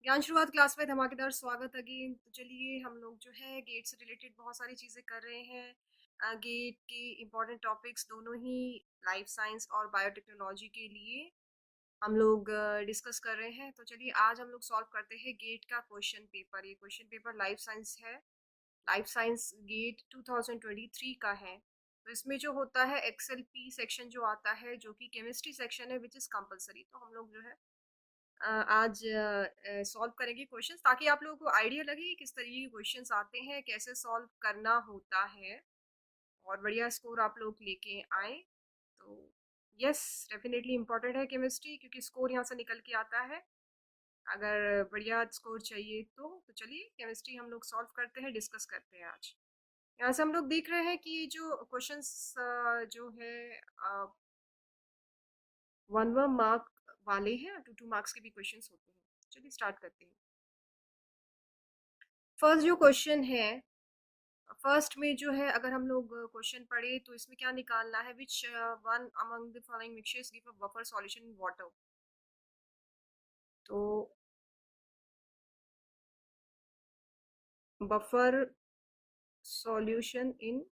ज्ञान शुरुआत क्लास में धमाकेदार स्वागत अगेन। तो चलिए हम लोग जो है गेट से रिलेटेड बहुत सारी चीज़ें कर रहे हैं। गेट के इम्पोर्टेंट टॉपिक्स दोनों ही लाइफ साइंस और बायोटेक्नोलॉजी के लिए हम लोग डिस्कस कर रहे हैं। तो चलिए आज हम लोग सॉल्व करते हैं गेट का क्वेश्चन पेपर। ये क्वेश्चन पेपर लाइफ साइंस है। लाइफ साइंस गेट 2023 का है। तो इसमें जो होता है एक्सएलपी सेक्शन जो आता है जो कि केमिस्ट्री सेक्शन है विच इज़ कंपलसरी। तो हम लोग जो है आज सॉल्व करेंगे क्वेश्चंस ताकि आप लोगों को आइडिया लगे कि किस तरीके के क्वेश्चंस आते हैं, कैसे सॉल्व करना होता है और बढ़िया स्कोर आप लोग लेके आए। तो यस, डेफिनेटली इम्पोर्टेंट है केमिस्ट्री क्योंकि स्कोर यहाँ से निकल के आता है। अगर बढ़िया स्कोर चाहिए तो चलिए केमिस्ट्री हम लोग सॉल्व करते हैं, डिस्कस करते हैं आज। यहाँ से हम लोग देख रहे हैं कि ये जो क्वेश्चंस जो है 1 1 मार्क वाले हैं, 2 2 मार्क्स के भी क्वेश्चंस होते हैं। चलिए स्टार्ट करते हैं। फर्स्ट जो क्वेश्चन है, फर्स्ट में जो है अगर हम लोग क्वेश्चन पढ़े तो इसमें क्या निकालना है, which one among the following mixtures give a buffer solution in water. तो buffer solution in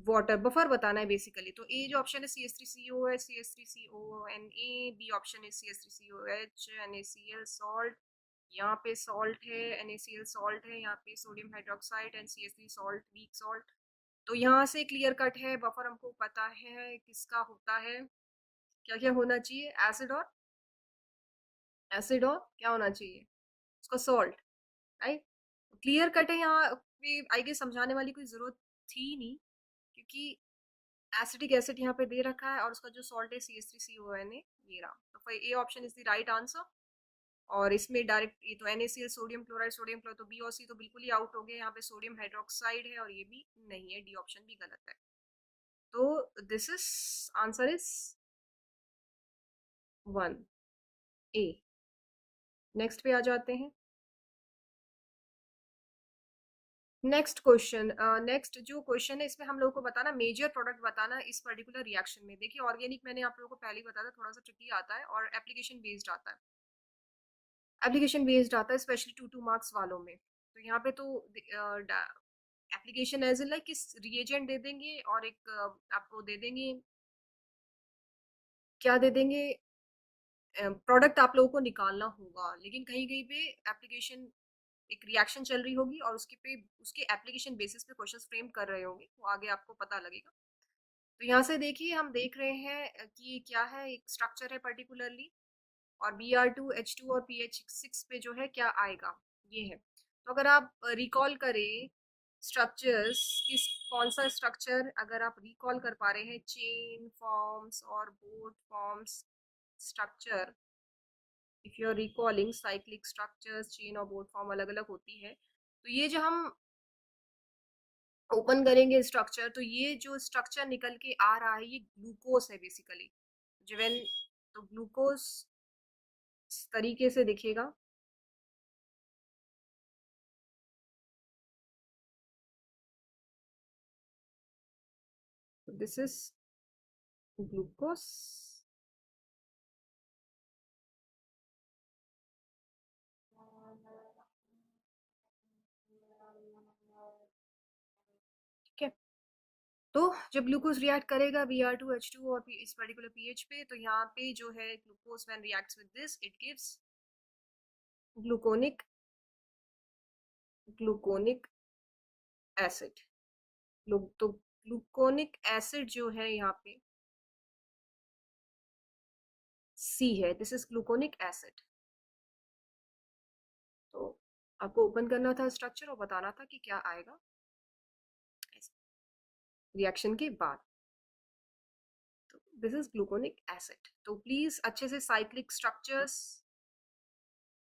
water, buffer बताना है बेसिकली। तो ए जो ऑप्शन है CH3COH, CH3CONA, बी ऑप्शन है CH3COH, NaCl सॉल्ट, यहाँ पे सॉल्ट है, NaCl सॉल्ट है, यहाँ पे sodium hydroxide and CH3 salt, weak salt. तो यहाँ से क्लियर कट है, बफर हमको पता है किसका होता है। क्या क्या होना चाहिए, एसिड और क्या होना चाहिए उसका, सॉल्ट, राइट। क्लियर कट है, यहाँ पे आई गेस समझाने वाली कोई जरूरत थी नहीं क्योंकि एसिटिक एसिड यहाँ पे दे रखा है और उसका जो सॉल्ट है CH3CONA, ये रहा। तो फिर A option is the right answer. और इसमें डायरेक्ट ये तो NaCl sodium chloride, sodium chloride, तो बी और सी तो बिल्कुल ही आउट हो गए। यहाँ पे सोडियम हाइड्रोक्साइड है और ये भी नहीं है, डी ऑप्शन भी गलत है। तो this is answer is 1 A। Next पे आ जाते हैं। नेक्स्ट क्वेश्चन, नेक्स्ट जो क्वेश्चन है इसमें हम लोगों को बताना मेजर प्रोडक्ट बताना इस पर्टिकुलर रिएक्शन में। देखिए ऑर्गेनिक मैंने आप लोगों को पहले ही बताया, थोड़ा सा ट्रिकी आता है और एप्लीकेशन बेस्ड आता है। एप्लीकेशन बेस्ड आता है स्पेशली 2 2 मार्क्स वालों में। तो यहाँ पे तो एप्लीकेशन एज इन लाइक किस रिएजेंट दे देंगे और एक आपको दे देंगे, क्या दे देंगे, प्रोडक्ट आप लोगों को निकालना होगा। लेकिन कहीं कहीं पे एप्लीकेशन एक रिएक्शन चल रही होगी और उसके एप्लीकेशन बेसिस पे क्वेश्चंस फ्रेम कर रहे होंगे, वो आगे आपको पता लगेगा। तो यहाँ से देखिए हम देख रहे हैं कि ये क्या है, एक स्ट्रक्चर है पर्टिकुलरली और Br2H2 और pH6 पे जो है क्या आएगा, ये है। तो अगर आप रिकॉल करें स्ट्रक्चर्स, किस कौन सा स्ट्रक्चर अगर आप रिकॉल कर पा रहे हैं, चेन फॉर्म्स और boat forms structure, if you are recalling cyclic structures, chain और बोट फॉर्म अलग अलग होती है। तो ये जो हम ओपन करेंगे स्ट्रक्चर, तो ये जो स्ट्रक्चर निकल के आ रहा है ये ग्लूकोज है बेसिकली। जिवेन तो ग्लूकोज इस तरीके से दिखेगा। This is glucose. ठीक है। तो जब ग्लूकोज रिएक्ट करेगा Br2H2 और इस पर्टिकुलर पीएच पे, तो यहाँ पे जो है glucose when reacts with this it gives gluconic gluconic acid. तो ग्लूकोनिक एसिड जो है यहाँ पे C है, दिस इज ग्लूकोनिक एसिड। तो आपको ओपन करना था स्ट्रक्चर और बताना था कि क्या आएगा रिएक्शन के बाद। तो दिस इज ग्लूकोनिक एसिड। तो प्लीज अच्छे से साइक्लिक स्ट्रक्चर्स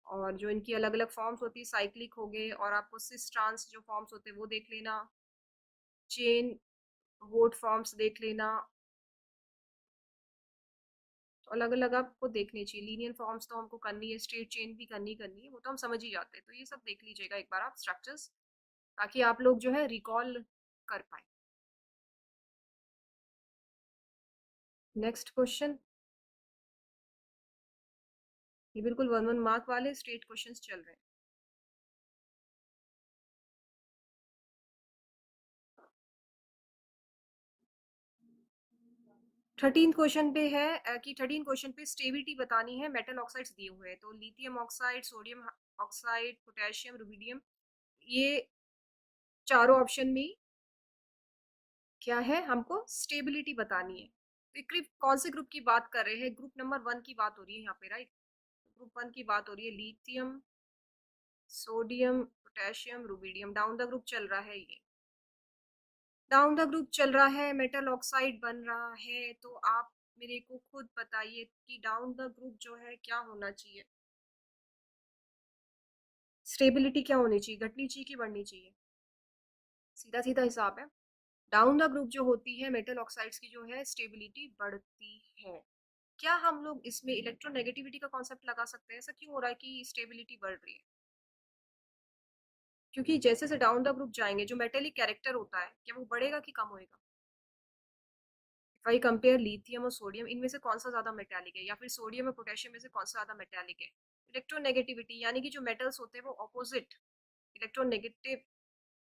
और जो इनकी अलग अलग फॉर्म्स होती है, साइक्लिक हो गए, और आपको सिस ट्रांस जो फॉर्म्स होते हैं वो देख लेना, चेन वोट फॉर्म्स देख लेना। तो अलग अलग आपको देखनी चाहिए। लीनियर फॉर्म्स तो हमको करनी है, स्ट्रेट चेन भी करनी है, वो तो हम समझ ही जाते हैं। तो ये सब देख लीजिएगा एक बार आप स्ट्रक्चर्स, ताकि आप लोग जो है रिकॉल कर पाए। नेक्स्ट क्वेश्चन, ये बिल्कुल 1 1 मार्क वाले स्ट्रेट क्वेश्चंस चल रहे हैं। 13 क्वेश्चन पे है कि 13 क्वेश्चन पे स्टेबिलिटी बतानी है। मेटल ऑक्साइड्स दिए हुए हैं, तो lithium oxide, sodium oxide, potassium, rubidium, ये चारों ऑप्शन में क्या है, हमको स्टेबिलिटी बतानी है। तो कौन से ग्रुप की बात कर रहे हैं? ग्रुप नंबर 1 की बात हो रही है यहाँ पे, राइट? ग्रुप 1 की बात हो रही है, lithium, sodium, potassium, rubidium. Down the group चल रहा है ये, डाउन द ग्रुप चल रहा है, मेटल ऑक्साइड बन रहा है। तो आप मेरे को खुद बताइए कि डाउन द ग्रुप जो है क्या होना चाहिए, स्टेबिलिटी क्या होनी चाहिए, घटनी चाहिए कि बढ़नी चाहिए? सीधा सीधा हिसाब है। डाउन द ग्रुप जो होती है मेटल ऑक्साइड्स की, जो है स्टेबिलिटी बढ़ती है। क्या हम लोग इसमें इलेक्ट्रोनेगेटिविटी का कॉन्सेप्ट लगा सकते हैं? ऐसा क्यों हो रहा है कि स्टेबिलिटी बढ़ रही है? क्योंकि जैसे जैसे डाउन द ग्रुप जाएंगे, जो मेटेलिक कैरेक्टर होता है, क्या वो बढ़ेगा कि कम होएगा? इफ आई कंपेयर लिथियम और सोडियम, इनमें से कौन सा ज्यादा मेटालिक है, या फिर सोडियम और पोटेशियम में से कौन सा ज्यादा मेटालिक है? इलेक्ट्रोनेगेटिविटी, यानी कि जो मेटल्स होते हैं वो ऑपोजिट, इलेक्ट्रोनेगेटिव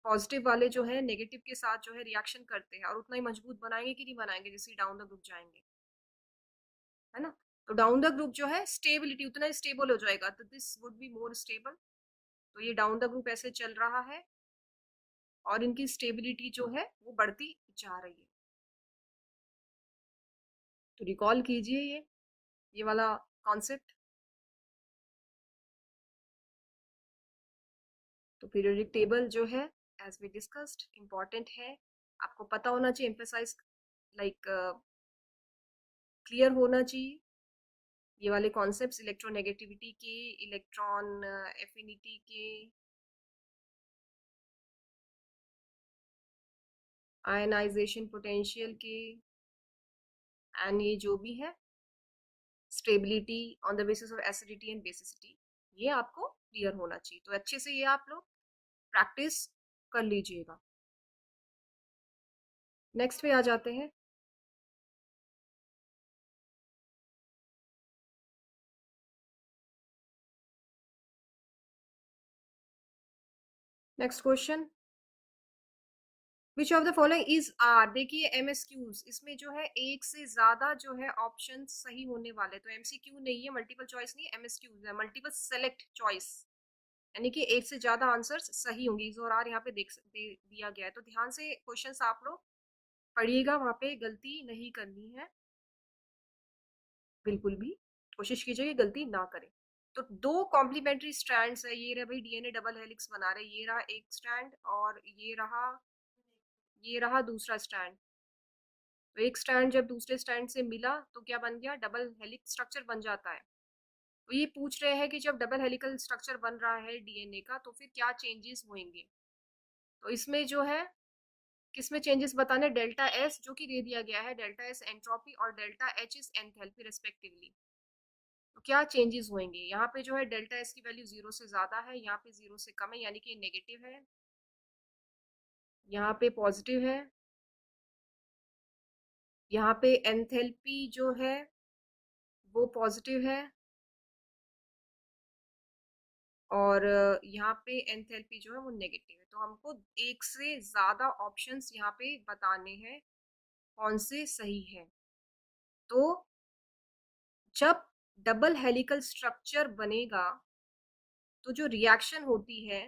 पॉजिटिव वाले जो है नेगेटिव के साथ जो है रिएक्शन करते हैं, और उतना ही मजबूत बनाएंगे कि नहीं बनाएंगे जैसे डाउन द ग्रुप जाएंगे, है ना? तो डाउन द ग्रुप जो है स्टेबिलिटी उतना स्टेबल हो जाएगा, तो this would be more stable. तो ये डाउन द ग्रुप ऐसे चल रहा है, और इनकी स्टेबिलिटी जो है वो बढ़ती जा रही है। तो रिकॉल कीजिए ये वाला कॉन्सेप्ट। तो पीरियोडिक टेबल जो है, एज वी डिस्कस्ड, इम्पॉर्टेंट है, आपको पता होना चाहिए, एम्फेसाइज लाइक क्लियर होना चाहिए ये वाले कॉन्सेप्ट्स, इलेक्ट्रोनेगेटिविटी के, इलेक्ट्रॉन एफिनिटी के, आयनाइजेशन पोटेंशियल के, एंड ये जो भी है stability on the basis of acidity and basicity, ये आपको क्लियर होना चाहिए। तो अच्छे से ये आप लोग प्रैक्टिस कर लीजिएगा। नेक्स्ट पे आ जाते हैं। Next question, which of the following is are, देखिए एमएसक्यूज, इसमें जो है एक से ज्यादा जो है ऑप्शन सही होने वाले, तो एमसीक्यू नहीं है, मल्टीपल चॉइस नहीं, एमएसक्यूज है, मल्टीपल सेलेक्ट चॉइस, यानी कि एक से ज्यादा आंसर्स सही होंगे। इस और आर यहाँ पे दिया गया है, तो ध्यान से क्वेश्चंस आप लोग पढ़िएगा, वहां पे गलती नहीं करनी है, बिल्कुल भी कोशिश कीजिए कि गलती ना करें। तो दो कॉम्प्लीमेंट्री स्ट्रैंड्स है, ये रहा भाई डीएनए डबल हेलिक्स बना रहे, ये रहा एक स्ट्रैंड, और ये रहा दूसरा स्ट्रैंड। तो एक स्ट्रैंड जब दूसरे स्ट्रैंड से मिला तो क्या बन गया, डबल हेलिक्स स्ट्रक्चर बन जाता है। तो ये पूछ रहे हैं कि जब डबल हेलिकल स्ट्रक्चर बन रहा है डीएनए का, तो फिर क्या चेंजेस होंगे? तो इसमें जो है किसमें चेंजेस बताने, डेल्टा एस जो कि दे दिया गया है, डेल्टा एस एंट्रोपी और delta H is enthalpy respectively. तो क्या चेंजेस होंगे यहाँ पे, जो है डेल्टा एस की वैल्यू 0 से ज्यादा है, यहाँ पे 0 से कम है, यानी कि नेगेटिव है, यहाँ पे पॉजिटिव है, यहाँ पे एंथैल्पी जो है वो पॉजिटिव है, और यहाँ पे एंथैल्पी जो है वो नेगेटिव है। तो हमको एक से ज्यादा ऑप्शंस यहाँ पे बताने हैं कौन से सही है। तो जब डबल हेलिकल स्ट्रक्चर बनेगा तो जो रिएक्शन होती है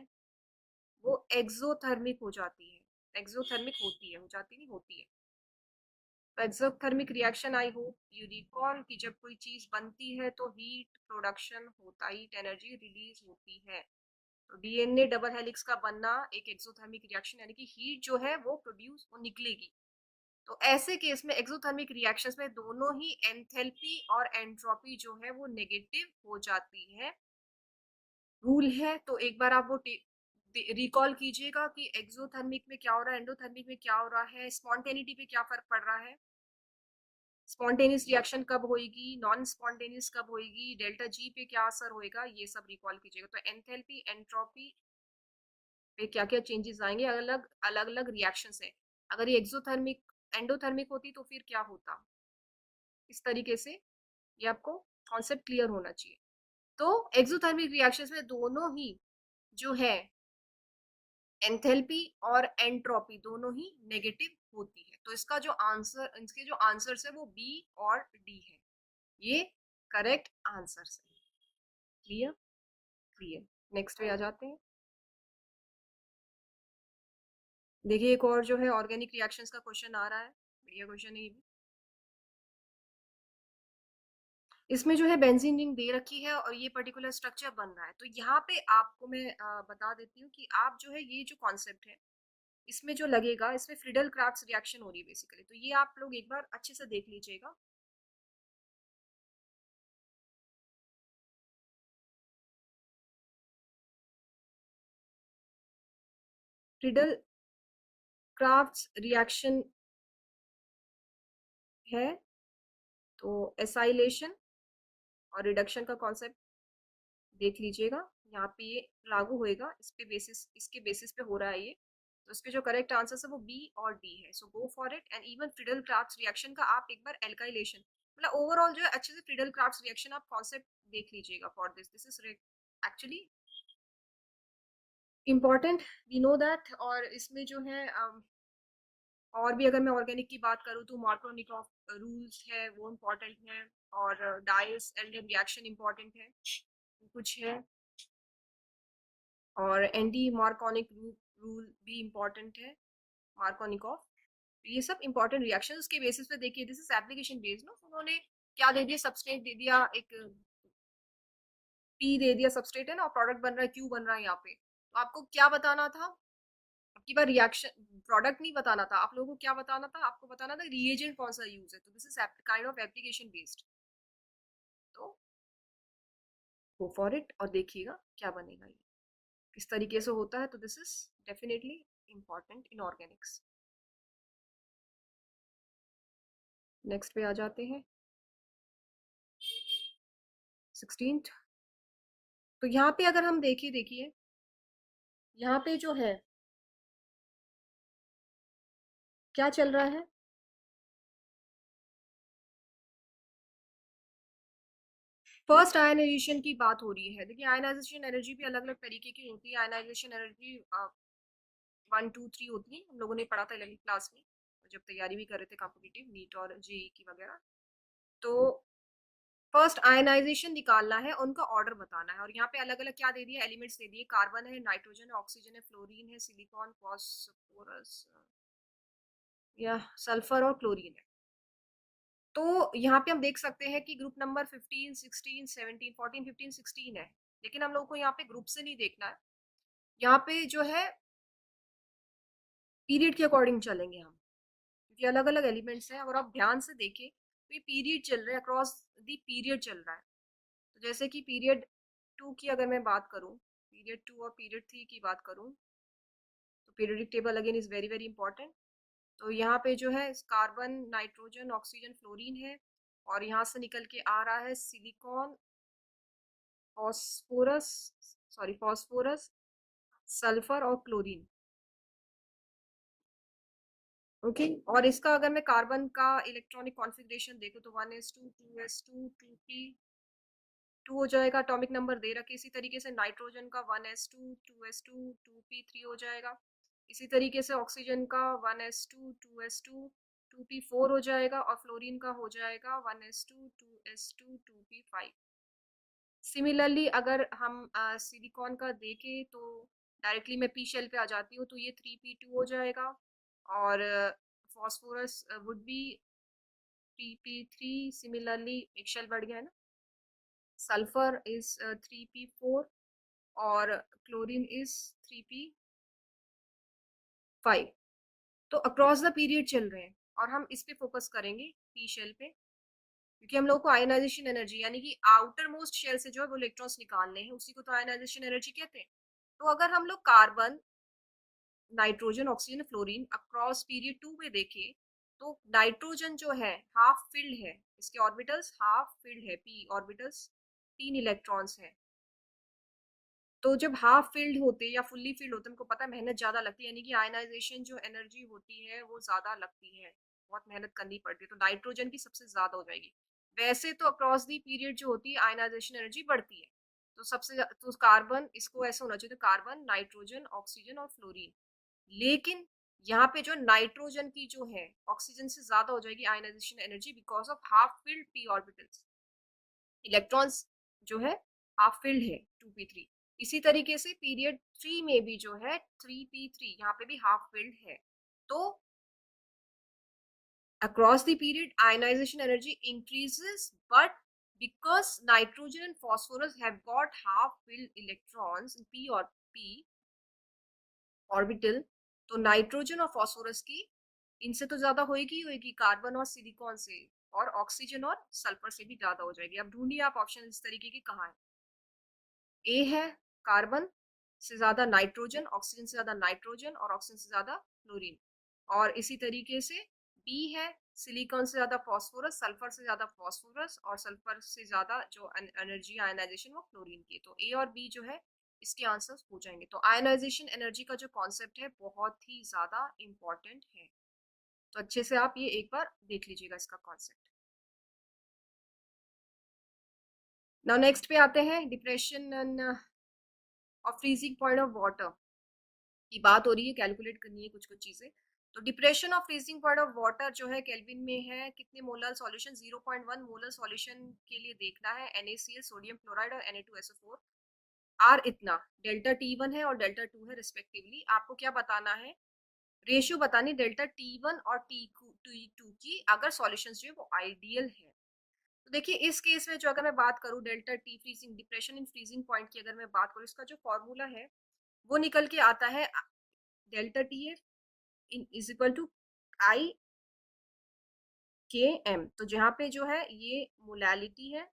वो एक्सोथर्मिक हो जाती है, एक्सोथर्मिक होती है, हो जाती नहीं, होती है। तो exothermic reaction, I hope you recall कि जब कोई चीज बनती है तो हीट प्रोडक्शन होता, हीट एनर्जी रिलीज होती है। तो डीएनए डबल हेलिक्स का बनना एक एक्सोथर्मिक रिएक्शन, यानी कि हीट जो है वो प्रोड्यूस, वो निकलेगी। तो ऐसे केस में एक्सोथर्मिक रिएक्शंस में दोनों ही एंथैल्पी और एंट्रोपी जो है वो नेगेटिव हो जाती है। रूल है, तो एक बार आप वो रिकॉल कीजिएगा कि एक्सोथर्मिक में क्या हो रहा है, एंडोथर्मिक में क्या हो रहा है, स्पॉन्टेनिटी पे क्या फर्क पड़ रहा है, स्पॉन्टेनियस रिएक्शन कब होगी, नॉन स्पॉन्टेनियस कब होगी, डेल्टा जी पे क्या असर होएगा, ये सब रिकॉल कीजिएगा। तो एंथैल्पी एंट्रोपी पे क्या क्या चेंजेस आएंगे, अलग अलग अलग रिएक्शन है। अगर ये एक्सोथर्मिक एंडोथर्मिक होती तो फिर क्या होता, इस तरीके से ये आपको कॉन्सेप्ट क्लियर होना चाहिए। तो एक्सोथर्मिक रिएक्शंस में दोनों ही जो है एंथैल्पी और एंट्रोपी दोनों ही नेगेटिव होती है। तो इसके जो आंसर्स है वो बी और डी है, ये करेक्ट आंसर्स है। क्लियर? क्लियर। नेक्स्ट पे आ जाते हैं। देखिए एक और जो है ऑर्गेनिक रिएक्शंस का क्वेश्चन आ रहा है, बढ़िया क्वेश्चन है ये भी। इसमें जो है बेंजीन रिंग दे रखी है और ये पर्टिकुलर स्ट्रक्चर बन रहा है। तो यहाँ पे आपको मैं बता देती हूँ कि आप जो है ये जो कॉन्सेप्ट है इसमें जो लगेगा, इसमें फ्रीडल क्राफ्ट्स रिएक्शन हो रही है बेसिकली। तो ये आप लोग एक बार अच्छे से देख लीजिएगा। फ्रीडल क्राफ्ट्स रिएक्शन है, तो एसाइलेशन और रिडक्शन का कॉन्सेप्ट देख लीजिएगा। यहाँ पे ये लागू होएगा, इसके बेसिस पे हो रहा है ये। तो इसके जो करेक्ट आंसर है वो बी और डी है। So go for it. And even Friedel Crafts reaction का आप एक बार एल्काइलेशन, मतलब ओवरऑल जो है अच्छे से फ्रीडल क्राफ्ट्स रिएक्शन आप कॉन्सेप्ट देख लीजिएगा for this is actually important, we know that. और इसमें जो है और भी अगर मैं ऑर्गेनिक की बात करूँ तो मार्कोनिकॉफ रूल्स है वो इम्पोर्टेंट है, और डाइस एल्डर रिएक्शन इम्पोर्टेंट है कुछ है, और एंटी मार्कोनिक रूल भी इम्पोर्टेंट है, मार्कोनिकॉफ। ये सब इम्पोर्टेंट रिएक्शन उसके बेसिस पे देखिए। This is application based no, उन्होंने क्या दे दिया, सबस्ट्रेट दे दिया, एक पी दे दिया, सबस्ट्रेट है ना, और प्रोडक्ट बन रहा है, क्यू बन रहा है यहाँ पे। तो आपको क्या बताना था, आपकी बार रिएक्शन प्रोडक्ट नहीं बताना था, आप लोगों को क्या बताना था, आपको बताना था रिएजेंट कौन सा यूज है। तो this is kind of application based. तो गो फॉर इट और देखिएगा क्या बनेगा ये किस तरीके से होता है। तो this is definitely important in Organics. Next पे आ जाते हैं 16th। तो यहाँ पे अगर हम देखिए यहाँ पे जो है क्या चल रहा है, फर्स्ट आयनाइजेशन की बात हो रही है। देखिए आयनाइजेशन एनर्जी भी अलग अलग तरीके की होती है। आयनाइजेशन एनर्जी 1 2 3 होती है, हम लोगों ने पढ़ा था 11वीं क्लास में जब तैयारी भी कर रहे थे कॉम्पिटिटिव नीट और जेई की वगैरह। तो फर्स्ट आयनाइजेशन निकालना है, उनका ऑर्डर बताना है। और यहाँ पे अलग अलग क्या दे दिया, एलिमेंट्स दे दिए, कार्बन है, नाइट्रोजन है, ऑक्सीजन है, फ्लोरीन है, सिलिकॉन, फॉस्फोरस या सल्फर और क्लोरीन है। तो यहाँ पे हम देख सकते हैं कि ग्रुप नंबर 15 16 17 14 15 16 है, लेकिन हम लोग को यहाँ पे ग्रुप से नहीं देखना है। यहाँ पे जो है पीरियड के अकॉर्डिंग चलेंगे हम, क्योंकि अलग अलग एलिमेंट्स हैं। अगर आप ध्यान से देखें तो ये पीरियड चल रहा है, अक्रॉस दी पीरियड चल रहा है। तो जैसे कि पीरियड 2 की अगर मैं बात करूँ, पीरियड 2 और पीरियड 3 की बात करूँ, तो periodic table again is very very important. तो यहाँ पे जो है कार्बन, नाइट्रोजन, ऑक्सीजन, फ्लोरीन है, और यहाँ से निकल के आ रहा है सिलिकॉन, फॉस्फोरस, फॉस्फोरस, सल्फर और क्लोरीन। ओके और इसका अगर मैं कार्बन का इलेक्ट्रॉनिक कॉन्फ़िगरेशन देखूं तो 1s2 2s2 2p2 हो जाएगा, एटॉमिक नंबर दे रखे। इसी तरीके से नाइट्रोजन का 1s2 2s2 2p3 हो जाएगा। इसी तरीके से ऑक्सीजन का 1s2 2s2 2p4 हो जाएगा, और फ्लोरीन का हो जाएगा 1s2 2s2 2p5। सिमिलरली अगर हम सिलिकॉन का देखें तो डायरेक्टली मैं पी शेल पे आ जाती हूँ, तो ये 3p2 हो जाएगा, और phosphorus would be 3p3। Similarly एक शेल बढ़ गया है ना, सल्फर इज 3p4, और क्लोरीन इज 3p5। तो अक्रॉस द पीरियड चल रहे हैं, और हम इस पे फोकस करेंगे पी शेल पे, क्योंकि हम लोग को आयनाइजेशन एनर्जी यानी कि आउटर मोस्ट शेल से जो है वो इलेक्ट्रॉन्स निकालने हैं, उसी को तो आयनाइजेशन एनर्जी कहते हैं। तो अगर हम लोग carbon, nitrogen, oxygen, fluorine across period 2 में देखें, तो नाइट्रोजन जो है हाफ फिल्ड है, इसके ऑर्बिटल्स हाफ फिल्ड है, पी ऑर्बिटल्स 3 इलेक्ट्रॉन्स हैं। तो जब हाफ फिल्ड होते या फुल्ली फिल्ड होते, हमको पता है मेहनत ज्यादा लगती है, यानी कि आयनाइजेशन जो एनर्जी होती है वो ज्यादा लगती है, बहुत मेहनत करनी पड़ती है। तो नाइट्रोजन की सबसे ज्यादा हो जाएगी। वैसे तो अक्रॉस दी पीरियड जो होती है आयनाइजेशन एनर्जी बढ़ती है, तो कार्बन, इसको ऐसा होना चाहिए, तो कार्बन, नाइट्रोजन, ऑक्सीजन और फ्लोरीन। लेकिन यहाँ पे जो नाइट्रोजन की जो है ऑक्सीजन से ज्यादा हो जाएगी ionization energy because of half filled P orbitals. Electrons जो है हाफ फिल्ड है 2p3। इसी तरीके से पीरियड 3 में भी जो है 3p3 यहाँ पे भी हाफ फिल्ड है। तो across the period ionization energy increases, but because nitrogen and phosphorus have got half filled electrons in p or p orbital, तो नाइट्रोजन और फास्फोरस की इनसे तो ज्यादा होगी ही होगी, कार्बन और सिलिकॉन से, और ऑक्सीजन और सल्फर से भी ज्यादा हो जाएगी। अब ढूंढिए आप ऑप्शन इस तरीके की कहाँ है। ए है कार्बन से ज्यादा नाइट्रोजन, ऑक्सीजन से ज्यादा नाइट्रोजन और ऑक्सीजन से ज्यादा फ्लोरीन। और इसी तरीके से बी है सिलिकॉन से ज्यादा फास्फोरस, सल्फर से ज्यादा फास्फोरस और सल्फर से ज्यादा जो एनर्जी आयनाइजेशन वो फ्लोरीन की। तो ए और बी जो है इसके आंसर्स हो जाएंगे। तो आयनाइजेशन एनर्जी का जो कॉन्सेप्ट है बहुत ही ज्यादा इंपॉर्टेंट है, तो अच्छे से आप ये एक बार देख लीजिएगा इसका कॉन्सेप्ट। नाउ नेक्स्ट पे आते हैं, डिप्रेशन और फ्रीजिंग पॉइंट ऑफ वाटर की बात हो रही है, कैलकुलेट करनी है कुछ कुछ चीजें। तो depression of freezing point of water जो है केल्विन में है, कितने मोलर सॉल्यूशन, 0.1 मोलर सॉल्यूशन के लिए देखना है। NaCl, सोडियम क्लोराइड और Na2SO4 आर इतना, डेल्टा T1 है और डेल्टा 2 है रिस्पेक्टिवली। आपको क्या बताना है, रेशियो बतानी डेल्टा T1 और T2 की, अगर सॉल्यूशन जो है वो आइडियल है। तो देखिए इस केस में जो अगर मैं बात करूं delta T freezing, depression in freezing point की अगर मैं बात करूं, इसका जो फॉर्मूला है वो निकल के आता है delta T is equal to I K M. तो जहाँ पे जो है ये मोलैलिटी है,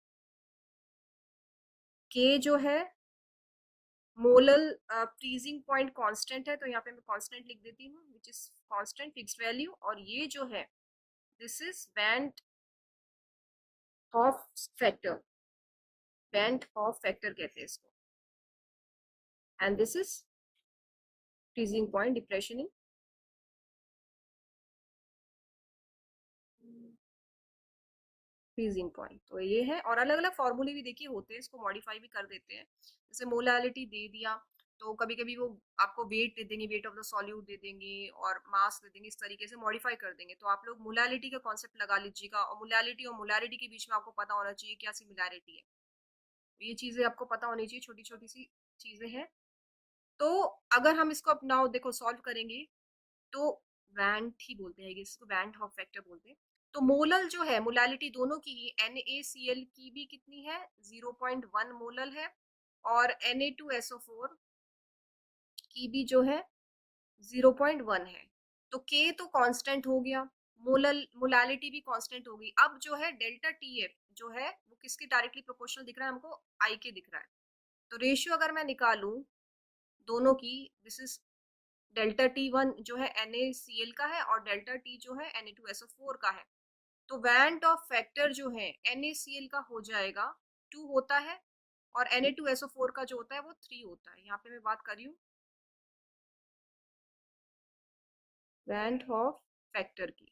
के जो है मोलल फ्रीजिंग पॉइंट कांस्टेंट है, तो यहाँ पे मैं कांस्टेंट लिख देती हूँ which is constant fixed value. और ये जो है this is band half factor, band half factor कहते हैं इसको, and this is freezing point depression in freezing point. तो ये है, और अलग अलग फॉर्मूले भी देखिए होते हैं, इसको मॉडिफाई भी कर देते हैं। जैसे मोलालिटी दे दिया तो कभी कभी वो आपको वेट दे देंगे, वेट ऑफ द सॉल्यूट दे देंगे और मास दे देंगे, इस तरीके से मॉडिफाई कर देंगे। तो आप लोग मोलालिटी का कॉन्सेप्ट लगा लीजिएगा, और मोलालिटी के बीच में आपको पता होना चाहिए क्या सिमिलैरिटी है। तो ये चीजें आपको पता होनी चाहिए, छोटी छोटी सी चीजें हैं। तो अगर हम इसको अपनाओ देखो सॉल्व करेंगे, तो वैंट ही बोलते हैं इसको, वैंट हॉफ फैक्टर बोलते हैं। तो मोलल जो है मोलालिटी दोनों की ही, NaCl की भी कितनी है 0.1 मोलल है, और Na2SO4 की भी जो है 0.1 है। तो K तो कांस्टेंट हो गया, मोलालिटी भी कांस्टेंट हो गई। अब जो है डेल्टा TF जो है वो किसके डायरेक्टली प्रोपोर्शनल दिख रहा है हमको, I के दिख रहा है। तो रेशियो अगर मैं निकालूं दोनों की, दिस इज डेल्टा T1 जो है NaCl का है और डेल्टा T जो है Na2SO4 का है। तो वैंट ऑफ फैक्टर जो है NaCl का हो जाएगा 2 होता है, और Na2SO4 का जो होता है वो 3 होता है। यहाँ पे मैं बात कर रही हूँ वैंट ऑफ फैक्टर की।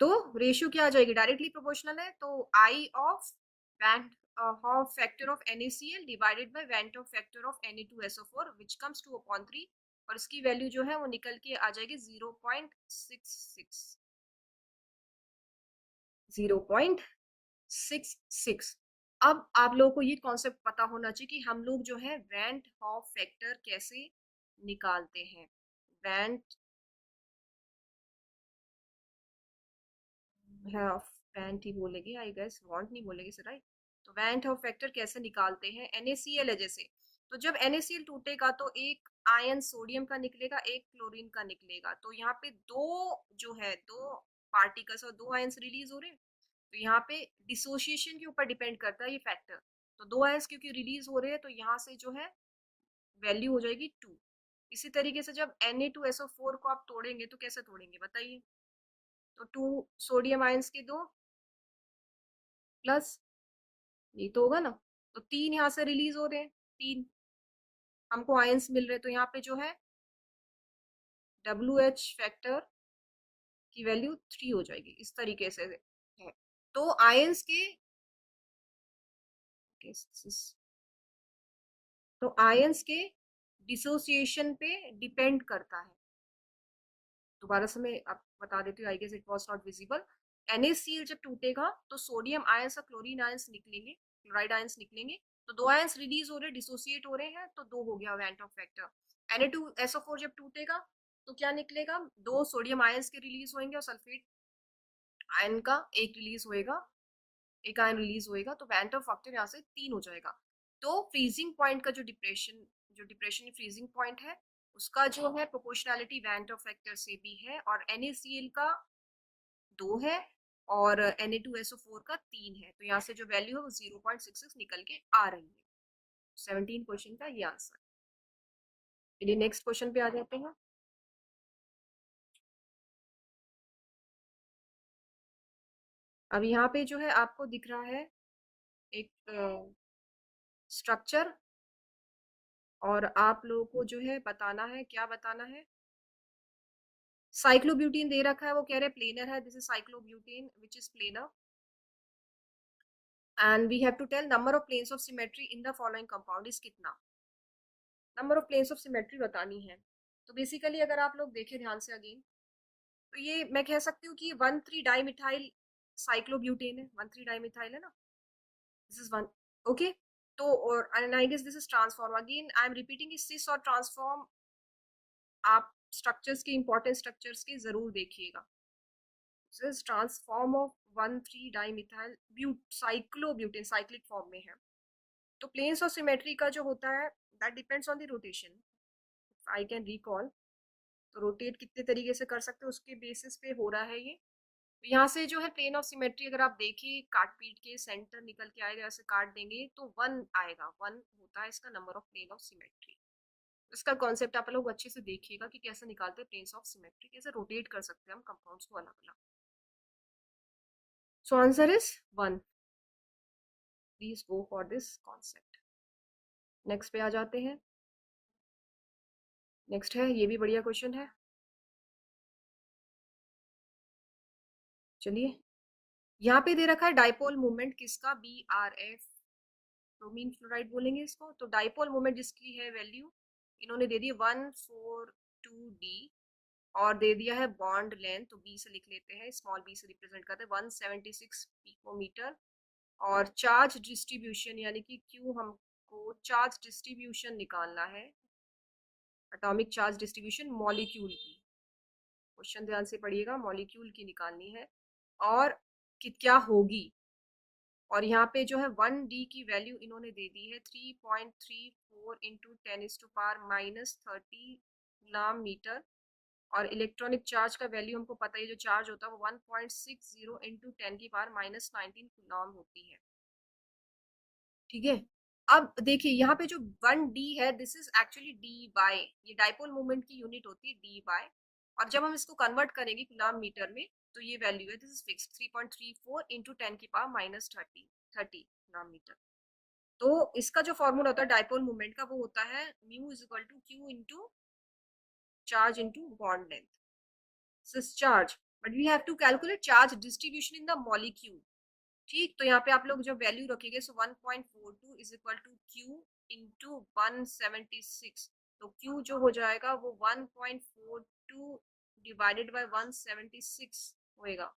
तो रेशियो क्या आ जाएगी, डायरेक्टली प्रोपोर्शनल है, तो I of van't Hoff factor of NaCl divided by van't Hoff factor of Na2SO4 which comes to upon 3, और इसकी वैल्यू जो है वो निकल के आ जाएगी 0.66, 0.66। अब आप लोगों को ये कॉन्सेप्ट पता होना चाहिए कि हम लोग जो है वैंट हॉफ फैक्टर कैसे निकालते हैं। वैंट वैंट ही बोलेगी आई गेस, वांट नहीं बोलेगी सर, राइट। तो वैंट हॉफ फैक्टर कैसे निकालते हैं, NaCl है जैसे, तो जब NaCl टूटेगा तो एक आयन सोडियम का निकलेगा, एक क्लोरीन का निकलेगा। तो यहाँ पे दो जो है दो पार्टिकल्स और दो आयंस रिलीज हो रहे हैं। तो यहाँ पे डिसोसिएशन के ऊपर डिपेंड करता है ये फैक्टर। तो दो आयंस क्योंकि रिलीज हो रहे हैं तो यहाँ से जो है वैल्यू हो जाएगी 2। इसी तरीके से जब Na2SO4 को आप तोड़ेंगे तो कैसे तोड़ेंगे बताइए, तो 2 सोडियम आयंस के दो प्लस, ये तो होगा ना, तो 3 यहाँ से रिलीज हो रहे हैं, 3 हमको आयंस मिल रहे हैं। तो यहाँ पे जो है WH फैक्टर की वैल्यू 3 हो जाएगी, इस तरीके से है। तो आयंस के केसेस। तो आयंस के डिसोसिएशन पे डिपेंड करता है। दोबारा से मैं आप बता देती हूँ, I guess it was not visible. NaCl जब टूटेगा तो सोडियम आयंस और क्लोरीन आयंस निकलेंगे, क्लोराइड आयंस निकलेंगे। तो दो आयंस रिलीज हो रहे, डिसोसिएट हो रहे हैं, तो दो हो गया वैन ऑफ फैक्टर। Na2SO4 जब टूटेगा तो क्या निकलेगा, दो सोडियम आयंस के रिलीज होंगे और सल्फेट आयन का एक रिलीज होएगा, एक आयन रिलीज होएगा, तो वैन ऑफ फैक्टर यहाँ से 3 हो जाएगा। तो फ्रीजिंग पॉइंट का जो डिप्रेशन फ्रीजिंग पॉइंट है, उसका जो है प्रोपोर्शनैलिटी वैन ऑफ फैक्टर से भी है, और NaCl का 2 है और Na2SO4 का 3 है। तो यहाँ से जो वैल्यू है वो 0.66 निकल के आ रही है। 17 क्वेश्चन का ये आंसर। चलिए नेक्स्ट क्वेश्चन पे आ जाते हैं। अब यहाँ पे जो है आपको दिख रहा है एक स्ट्रक्चर, और आप लोगों को जो है बताना है, क्या बताना है, साइक्लोब्यूटीन दे रखा है, वो कह रहे हैं प्लेनर है, this is cyclobutene which is planar, and we have to tell number of planes of symmetry in the following compound is कितना। Number of planes of symmetry बतानी है। तो बेसिकली अगर आप लोग देखें ध्यान से अगेन, तो ये मैं कह सकती हूँ कि 1,3 डाइमिथाइल साइक्लोब्यूटेन है, 1,3 डाइमिथाइल है ना, दिस इज वन। ओके, तो और I guess this is transform, again I am repeating, cis और ट्रांसफॉर्म आप स्ट्रक्चर्स के, इंपॉर्टेंट स्ट्रक्चर्स के जरूर देखिएगा। This is transform of 1,3 dimethyl cyclobutane, cyclic form में है। तो प्लेन्स ऑफ सिमेट्री का जो होता है that depends on the rotation, I can recall. तो रोटेट कितने तरीके से कर सकते हो उसके बेसिस पे हो रहा है ये। तो यहाँ से जो है प्लेन ऑफ सिमेट्री अगर आप देखिए, काट पीट के सेंटर निकल के आएगा, ऐसे काट देंगे तो 1 आएगा, 1 होता है इसका number of plane of symmetry. इसका कॉन्सेप्ट आप लोग अच्छे से देखिएगा कि कैसे निकालते हैं प्लेन्स ऑफ सिमेट्री, कैसे रोटेट कर सकते हैं हम कंपाउंड्स को अलग अलग। So answer is 1, please go for this concept. Next पे आ जाते हैं। नेक्स्ट है, ये भी बढ़िया क्वेश्चन है। चलिए, यहाँ पे दे रखा है डाइपोल मूवमेंट किसका, BRF, ब्रोमीन फ्लोराइड बोलेंगे इसको। तो डाइपोल मोमेंट जिसकी है वैल्यू इन्होंने दे दी 142D, और दे दिया है बॉन्ड लेंथ, तो बी से लिख लेते हैं, स्मॉल बी से रिप्रेजेंट करते हैं, 176 पिकोमीटर। और चार्ज डिस्ट्रीब्यूशन यानी कि क्यू हमको चार्ज डिस्ट्रीब्यूशन निकालना है, एटॉमिक चार्ज डिस्ट्रीब्यूशन मॉलिक्यूल की, क्वेश्चन ध्यान से पढ़िएगा, मॉलिक्यूल की निकालनी है और कि क्या होगी। और यहाँ पे जो है 1D की वैल्यू इन्होंने दे दी है 3.34 इंटू 10⁻⁻30 गुलाम मीटर। और इलेक्ट्रॉनिक चार्ज का वैल्यू हमको पता है, जो चार्ज होता है वो 1.60 इंटू 10⁻⁻19 गुलाम होती है। ठीक है, अब देखिए यहाँ पे जो 1D है, this is actually Debye, ये डाइपोल मोमेंट की यूनिट होती है डी बाय, और जब हम इसको कन्वर्ट करेंगे गुलाम मीटर में तो ये वैल्यू है, this is fix 3.34 into 10⁻⁻30 coulomb metre. तो इसका जो फॉर्मूला होता है डाइपोल मोमेंट का, वो होता है mu is equal to Q into charge into bond length, this is charge, but we have to calculate charge distribution in the molecule. ठीक, तो यहाँ पे आप लोग जो वैल्यू रखेंगे, so 1.42 is equal to Q into 176, तो क्यू जो हो जाएगा वो 1.42 डिवाइडेड बाय 176 होएगा।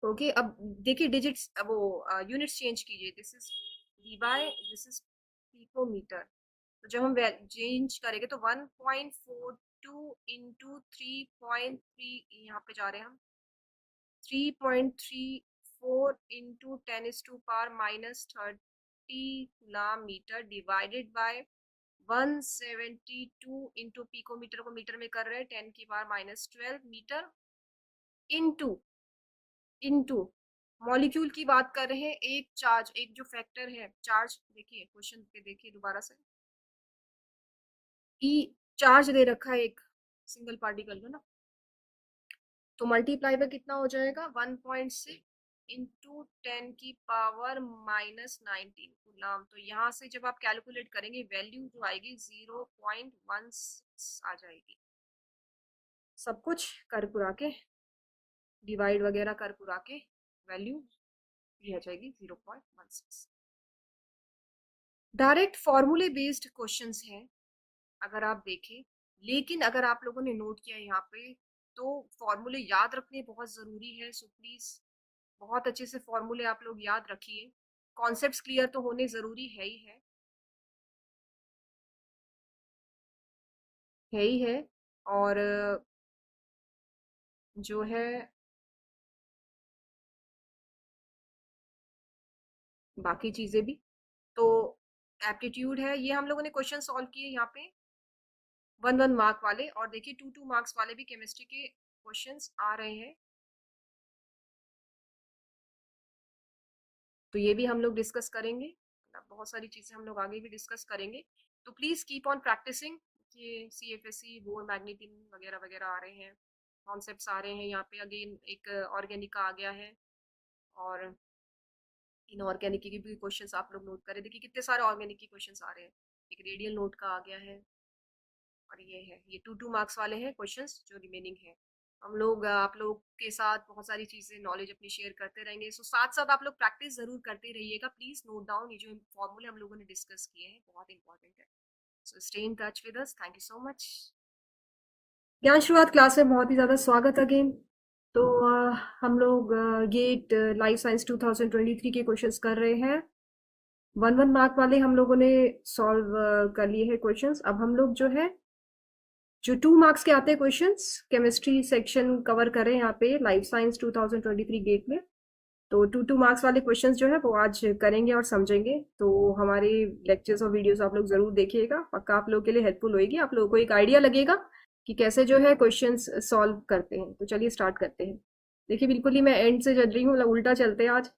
ओके, अब देखिए डिजिट्स, वो यूनिट्स चेंज कीजिए, this is Debye, this is picometre. तो जब हम चेंज करेंगे तो 1.42 इंटू 3.3, यहाँ पे जा रहे हैं हम, 3.34 into 10⁻⁻30 coulomb metre divided by 172 into picometre को मीटर में कर रहे हैं 10⁻⁻12 मीटर, इंटू इंटू मॉलिक्यूल की बात कर रहे हैं, एक चार्ज, एक जो फैक्टर है चार्ज, देखिए क्वेश्चन पे देखिए दोबारा से, ई चार्ज दे रखा है एक सिंगल पार्टिकल का ना, तो मल्टीप्लाई पे कितना हो जाएगा 1.6 इंटू 10⁻⁻19 गुलाम। तो यहाँ से जब आप कैलकुलेट करेंगे वैल्यू जो आएगी 0.16 आ जाएगी। सब कुछ कर कुरा के डिवाइड वगैरह कर पुरा के वैल्यू ये आ जाएगी 0.16। डायरेक्ट फॉर्मूले बेस्ड क्वेश्चंस हैं अगर आप देखें, लेकिन अगर आप लोगों ने नोट किया यहाँ पे तो फॉर्मूले याद रखने बहुत जरूरी है। सो प्लीज बहुत अच्छे से फॉर्मूले आप लोग याद रखिए। कॉन्सेप्ट्स क्लियर तो होने जरूरी है ही है। और जो है बाकी चीजें भी तो एप्टीट्यूड है, ये हम लोगों ने क्वेश्चन सॉल्व किए यहाँ पे 1 1 मार्क वाले, और देखिए 2 2 मार्क्स वाले भी केमिस्ट्री के क्वेश्चंस आ रहे हैं। तो ये भी हम लोग डिस्कस करेंगे, मतलब बहुत सारी चीजें हम लोग आगे भी डिस्कस करेंगे। तो प्लीज कीप ऑन प्रैक्टिसिंग। ये CFSE बोर मैग्नीटिन वगैरह वगैरह आ रहे हैं, कॉन्सेप्ट्स आ रहे हैं यहाँ पे। अगेन एक ऑर्गेनिक का आ गया है, और इनऑर्गेनिक के भी क्वेश्चंस आप लोग नोट करें। देखिए कितने सारे ऑर्गेनिक के क्वेश्चंस आ रहे हैं। एक रेडियल नोट का आ गया है, और ये है, ये 2 2 मार्क्स वाले हैं क्वेश्चंस जो रिमेनिंग है। हम लोग आप लोग के साथ बहुत सारी चीजें नॉलेज अपनी शेयर करते रहेंगे। सो साथ साथ आप लोग प्रैक्टिस जरूर करते रहिएगा। प्लीज नोट डाउन ये जो फॉर्मूले हम लोगों ने डिस्कस किए हैं, बहुत इंपॉर्टेंट है। So stay in touch with us. Thank you so much. ज्ञान शुरुआत क्लास में बहुत ही ज्यादा स्वागत अगेन। तो हम लोग गेट लाइफ साइंस 2023 के क्वेश्चंस कर रहे हैं। 1 1 मार्क वाले हम लोगों ने सॉल्व कर लिए हैं क्वेश्चंस। अब हम लोग जो है जो 2 मार्क्स के आते हैं क्वेश्चंस, केमिस्ट्री सेक्शन कवर करें यहाँ पे लाइफ साइंस 2023 गेट में। तो 2 2 मार्क्स वाले क्वेश्चंस जो है वो आज करेंगे और समझेंगे। तो हमारे लेक्चर्स और वीडियोस आप लोग जरूर देखिएगा, पक्का आप लोगों के लिए हेल्पफुल होगी। आप लोगों को एक आइडिया लगेगा कि कैसे जो है क्वेश्चंस सॉल्व करते हैं। तो चलिए स्टार्ट करते हैं। देखिए बिल्कुल ही मैं एंड से चल रही हूँ, मतलब उल्टा चलते हैं आज।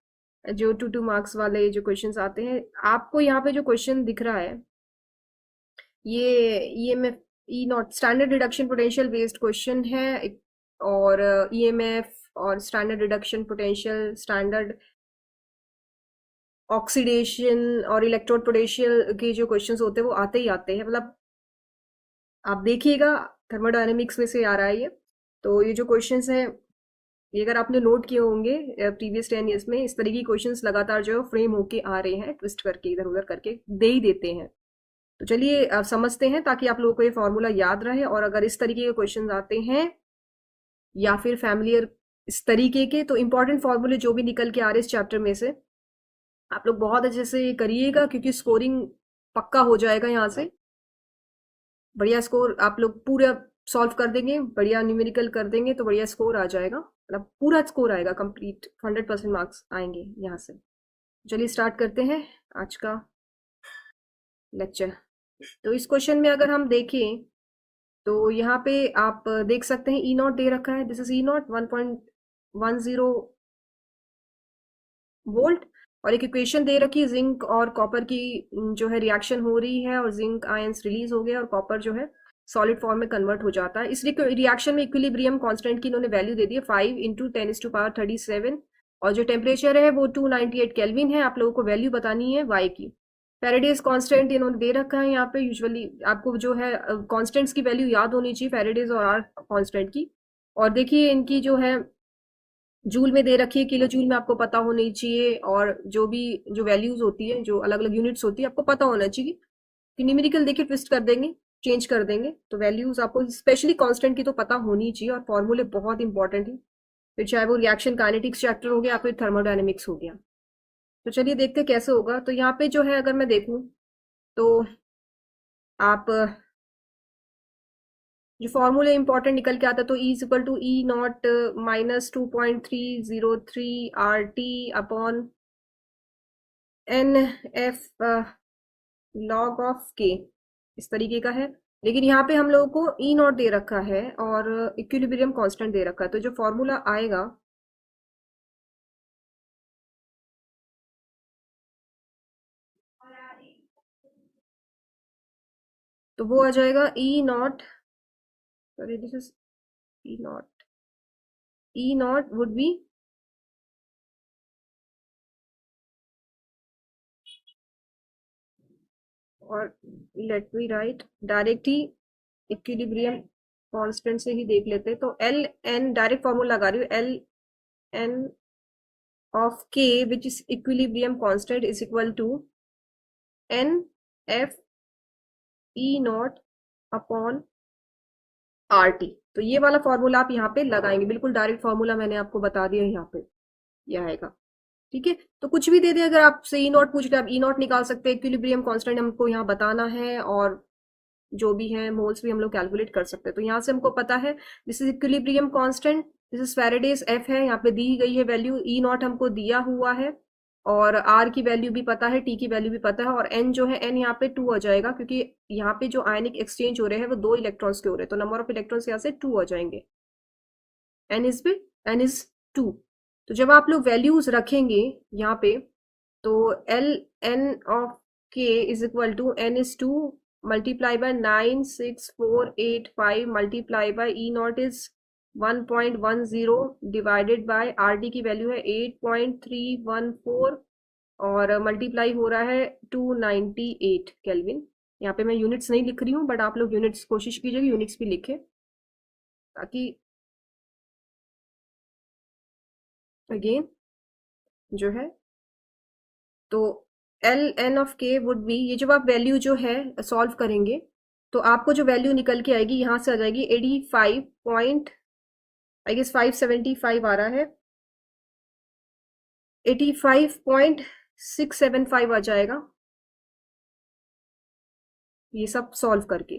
जो 2 2 मार्क्स वाले जो क्वेश्चंस आते हैं, आपको यहाँ पे जो क्वेश्चन दिख रहा है, ये EMF E not standard reduction potential based question है। और EMF और standard reduction potential, standard oxidation और इलेक्ट्रोड पोटेंशियल के जो क्वेश्चंस होते हैं वो आते ही आते हैं। मतलब आप देखिएगा थर्मोडायनेमिक्स में से आ रहा है ये। तो ये जो क्वेश्चंस हैं, ये अगर आपने नोट किए होंगे प्रीवियस 10 ईयर्स में, इस तरीके के क्वेश्चंस लगातार जो है फ्रेम होके आ रहे हैं, ट्विस्ट करके इधर उधर करके दे ही देते हैं। तो चलिए समझते हैं, ताकि आप लोगों को ये फॉर्मूला याद रहे। और अगर इस तरीके के क्वेश्चन आते हैं या फिर फैमिलियर इस तरीके के, तो इंपॉर्टेंट फॉर्मूले जो भी निकल के आ रहे हैं इस चैप्टर में से, आप लोग बहुत अच्छे से करिएगा, क्योंकि स्कोरिंग पक्का हो जाएगा यहाँ से। बढ़िया स्कोर आप लोग पूरा सॉल्व कर देंगे, बढ़िया न्यूमेरिकल कर देंगे तो बढ़िया स्कोर आ जाएगा, मतलब पूरा स्कोर आएगा, कंप्लीट 100% मार्क्स आएंगे यहाँ से। चलिए स्टार्ट करते हैं आज का लेक्चर। तो इस क्वेश्चन में अगर हम देखें तो यहाँ पे आप देख सकते हैं E0 दे रखा है। This is E0 1.10 volt. और एक इक्वेशन दे रखी है, जिंक और कॉपर की जो है रिएक्शन हो रही है, और जिंक आयंस रिलीज हो गए और कॉपर जो है सॉलिड फॉर्म में कन्वर्ट हो जाता है। इसलिए रिएक्शन में इक्विलिब्रियम कांस्टेंट की इन्होंने वैल्यू दे दी है 5 × 10⁻37। और जो टेम्परेचर है वो 298 केल्विन है। आप लोगों को वैल्यू बतानी है वाई की। फेरेडेज कांस्टेंट इन्होंने दे रखा है यहाँ पे। यूजुअली आपको जो है कांस्टेंट्स की वैल्यू याद होनी चाहिए, फेरेडेज और आर कांस्टेंट की। और देखिए इनकी जो है जूल में दे रखी है, किलो जूल में आपको पता होनी चाहिए। और जो भी जो वैल्यूज होती है, जो अलग अलग यूनिट्स होती है, आपको पता होना चाहिए कि न्यूमेरिकल देखिए ट्विस्ट कर देंगे, चेंज कर देंगे, तो वैल्यूज आपको स्पेशली कांस्टेंट की तो पता होनी चाहिए। और फॉर्मूले बहुत इंपॉर्टेंट है, फिर चाहे वो रिएक्शन काइनेटिक्स चैप्टर हो गया या फिर थर्मोडायनेमिक्स हो गया। तो चलिए देखते हैं कैसे होगा। तो यहाँ पे जो है अगर मैं देखूं तो आप जो फॉर्मूले इंपॉर्टेंट निकल के आता है, तो E = E0 - 2.303 RT/NF log of K, इस तरीके का है। लेकिन यहाँ पे हम लोगों को E0 दे रखा है और इक्विलिब्रियम कांस्टेंट दे रखा है। तो जो फॉर्मूला आएगा तो वो आ जाएगा E0, sorry this is E0 would be और लेट मी राइट डायरेक्ट ही इक्विलिब्रियम कांस्टेंट से ही देख लेते हैं। तो एल एन डायरेक्ट फॉर्मूला लगा रही हूँ, n of k which is equilibrium constant is equal to n f e not upon R T. तो ये वाला फॉर्मूला आप यहाँ पे लगाएंगे, बिल्कुल डायरेक्ट फॉर्मूला मैंने आपको बता दिया यहाँ पे, ये आएगा। ठीक है, तो कुछ भी दे दे, अगर आपसे ई नॉट पूछ रहे आप ई नॉट निकाल सकते हैं, इक्विलिब्रियम कांस्टेंट हमको यहाँ बताना है, और जो भी है मोल्स भी हम लोग कैलकुलेट कर सकते हैं। तो यहाँ से हमको पता है this is equilibrium constant, this is Faraday's F है, यहाँ पे दी गई है वैल्यू, ई नॉट हमको दिया हुआ है, और आर की वैल्यू भी पता है, टी की वैल्यू भी पता है, और एन जो है एन यहाँ पे 2 आ जाएगा, क्योंकि यहाँ पे जो आयनिक एक्सचेंज हो रहे हैं वो 2 इलेक्ट्रॉन्स के हो रहे हैं, तो नंबर ऑफ इलेक्ट्रॉन्स यहाँ से 2 आ जाएंगे, एन इज 2। तो जब आप लोग वैल्यूज रखेंगे यहाँ पे, तो L N of K is equal to N is 2 multiply by 96485 multiply by E naught is 1.10 divided by R D की वैल्यू है 8.314, और मल्टीप्लाई हो रहा है 298 केल्विन। यहाँ पे मैं यूनिट्स नहीं लिख रही हूँ, बट आप लोग यूनिट्स कोशिश कीजिएगा यूनिट्स भी लिखे, ताकि अगेन जो है, तो एल एन ऑफ के वुड बी, ये जब आप वैल्यू जो है सॉल्व करेंगे, तो आपको जो वैल्यू निकल के आएगी यहाँ से आ जाएगी 85 पॉइंट, आई गेस 575 आ रहा है, 85.675 आ जाएगा, ये सब सॉल्व करके।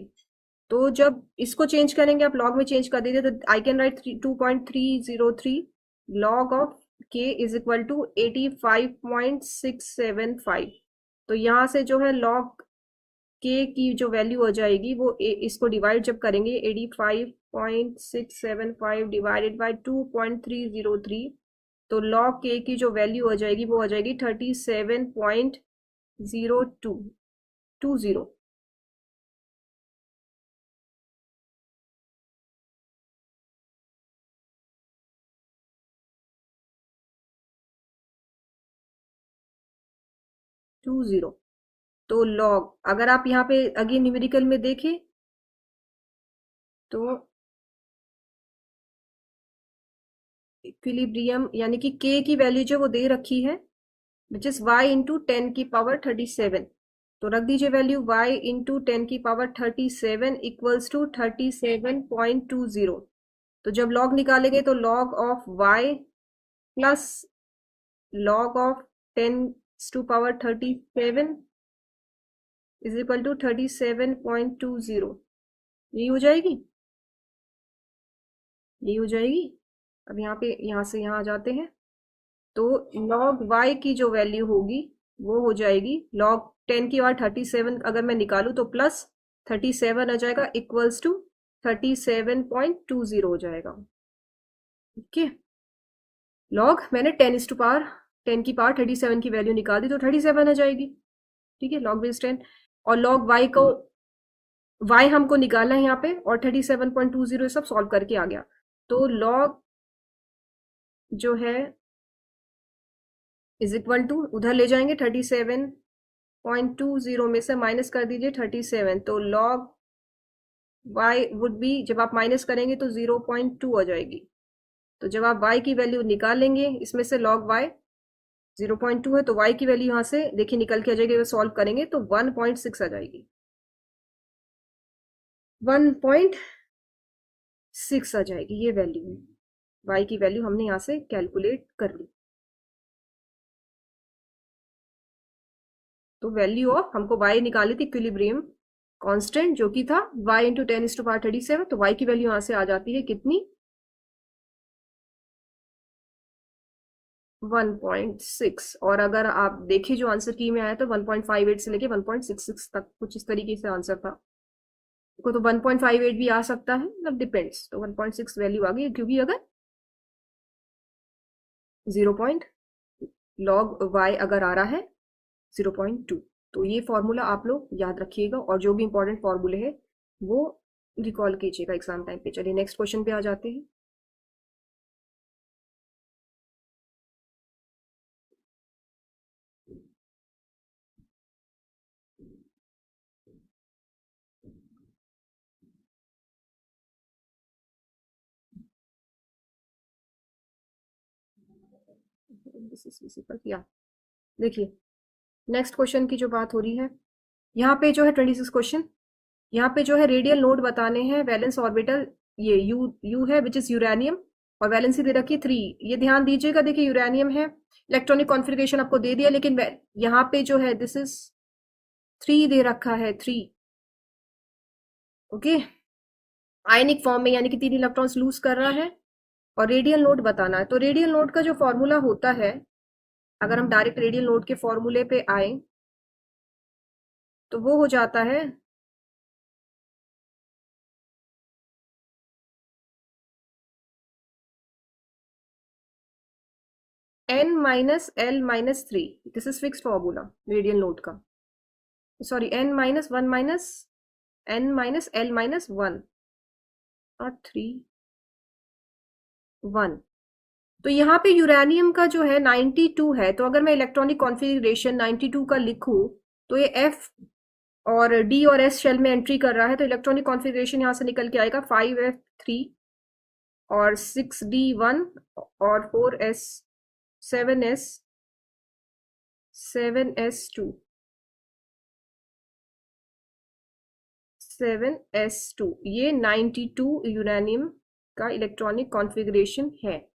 तो जब इसको चेंज करेंगे, आप लॉग में चेंज कर दीजिए, तो I can write 2.303 log of K is equal to 85.675। तो यहाँ से जो है लॉग के की जो वैल्यू आ जाएगी वो इसको डिवाइड जब करेंगे 85.675 डिवाइडेड बाय 2.303, तो लॉग के की जो वैल्यू आ जाएगी वो आ जाएगी 37.0220। तो लॉग, अगर आप यहाँ पे अगेन न्यूमेरिकल में देखें, तो इक्विलिब्रियम यानी कि के की वैल्यू जो वो दे रखी है विच इज वाई इंटू 10 की पावर 37, तो रख दीजिए वैल्यू y इंटू 10 की पावर 37 इक्वल्स टू 37.20। तो जब लॉग निकालेंगे तो log of y plus log of 10 to power 37 is equal to 37.20, यही हो जाएगी, यही हो जाएगी। अब यहाँ पे यहाँ से यहाँ आ जाते हैं, तो log y की जो वैल्यू होगी वो हो जाएगी log 10 की पावर 37, अगर मैं निकालूं तो प्लस 37 आ जाएगा इक्वल्स टू 37.20 हो जाएगा। ओके, लॉग मैंने 10 की पावर 37 की वैल्यू निकाल दी, तो 37 आ जाएगी। ठीक है, लॉग बेस 10, और लॉग y को y हमको निकालना है यहाँ पे, और 37.20 सब सॉल्व करके आ गया। तो लॉग जो है इज इक्वल टू, उधर ले जाएंगे 37.20 में से माइनस कर दीजिए 37, तो लॉग y वुड बी, जब आप माइनस करेंगे तो 0.2 आ जाएगी। तो जब आप y की वैल्यू निकालेंगे इसमें से log y 0.2 है, तो y की वैल्यू यहाँ से देखिए निकल के आ जाएगी, सॉल्व करेंगे तो 1.6 आ जाएगी, 1.6 आ जाएगी ये वैल्यू है, y की वैल्यू हमने यहाँ से कैलकुलेट कर ली। तो वैल्यू ऑफ हमको y निकाली थी इक्विलिब्रियम कांस्टेंट, जो कि था y इंटू 10 की पावर 37, तो y की वैल्यू यहाँ से आ जाती है कितनी, 1.6। और अगर आप देखिए जो आंसर की में आया था 1.58 से लेके 1.66 तक, कुछ इस तरीके से आंसर था। को तो 1.58 भी आ सकता है, मतलब डिपेंड्स, तो 1.6 वैल्यू आ गई, क्योंकि अगर 0 पॉइंट लॉग y अगर आ रहा है 0.2, तो ये फॉर्मूला आप लोग याद रखिएगा, और जो भी इंपॉर्टेंट फॉर्मूले है वो रिकॉल कीजिएगा एग्जाम टाइम पे। चलिए नेक्स्ट क्वेश्चन पे आ जाते हैं। दिस इज विजिबल या। देखिए नेक्स्ट क्वेश्चन की जो बात हो रही है, यहाँ पे जो है 26 क्वेश्चन, यहाँ पे जो है रेडियल नोड बताने हैं, वैलेंस ऑर्बिटल ये यू यू है विच इज यूरेनियम, और वैलेंसी दे रखी है 3। ये ध्यान दीजिएगा, देखिए यूरेनियम है, इलेक्ट्रॉनिक कॉन्फ़िगरेशन आपको दे दिया, लेकिन यहाँ पे जो है दिस इज 3 दे रखा है, 3। ओके, आयनिक फॉर्म में, यानी कि 3 इलेक्ट्रॉन्स लूज कर रहा है, और रेडियल नोड बताना है। तो रेडियल नोड का जो फॉर्मूला होता है, अगर हम डायरेक्ट रेडियल नोड के फॉर्मूले पे आए तो वो हो जाता है n minus L minus 3। This is fixed formula radial node का, sorry n minus 1 minus n minus L minus 1 और 3 1। तो यहाँ पे यूरेनियम का जो है 92 है, तो अगर मैं इलेक्ट्रॉनिक कॉन्फ़िगरेशन 92 का लिखूं तो ये F और D और S शेल में एंट्री कर रहा है, तो इलेक्ट्रॉनिक कॉन्फ़िगरेशन यहाँ से निकल के आएगा 5F3 और 6D1 और 4S 7S 7S2, ये 92 यूरेनियम का इलेक्ट्रॉनिक कॉन्फ़िगरेशन है।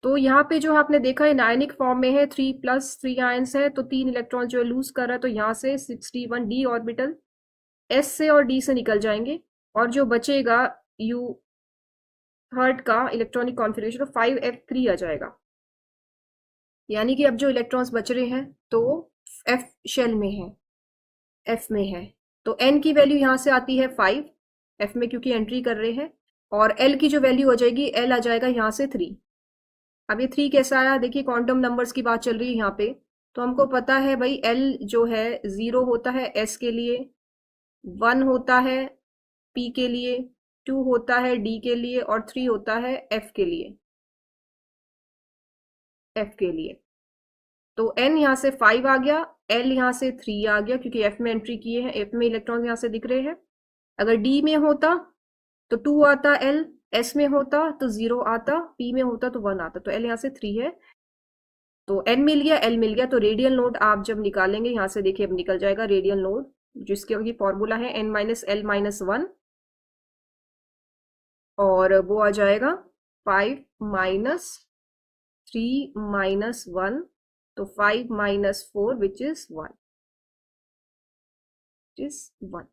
तो यहाँ पे जो आपने देखा है आयनिक फॉर्म में है, 3+3 आयंस है, तो 3 इलेक्ट्रॉन जो है लूज कर रहा है, तो यहाँ से 61 डी ऑर्बिटल एस से और डी से निकल जाएंगे, और जो बचेगा यू थर्ड का इलेक्ट्रॉनिक कॉन्फ़िगरेशन 5F3 आ जाएगा। यानी कि अब जो इलेक्ट्रॉन्स बच रहे हैं तो एफ शेल में है, एफ में है, तो एन की वैल्यू यहाँ से आती है 5 एफ में, क्योंकि एंट्री कर रहे हैं, और एल की जो वैल्यू हो जाएगी, एल आ जाएगा यहाँ से 3। अब ये 3 कैसा आया, देखिए क्वांटम नंबर्स की बात चल रही है यहाँ पे, तो हमको पता है भाई एल जो है 0 होता है एस के लिए, 1 होता है पी के लिए, 2 होता है डी के लिए, और 3 होता है एफ के लिए, एफ के लिए। तो n यहाँ से 5 आ गया, l यहाँ से 3 आ गया, क्योंकि f में एंट्री किए हैं, f में इलेक्ट्रॉन यहाँ से दिख रहे हैं। अगर d में होता तो 2 आता l, s में होता तो 0 आता, p में होता तो 1 आता, तो l यहाँ से 3 है, तो n मिल गया, l मिल गया। तो रेडियल नोड आप जब निकालेंगे यहाँ से, देखिए अब निकल जाएगा रेडियल नोड, जिसके फॉर्मूला है n माइनस एल माइनस 1, और वो आ जाएगा 5 माइनस 3 माइनस 1, तो 5 माइनस 4 विच इज 1, इज 1।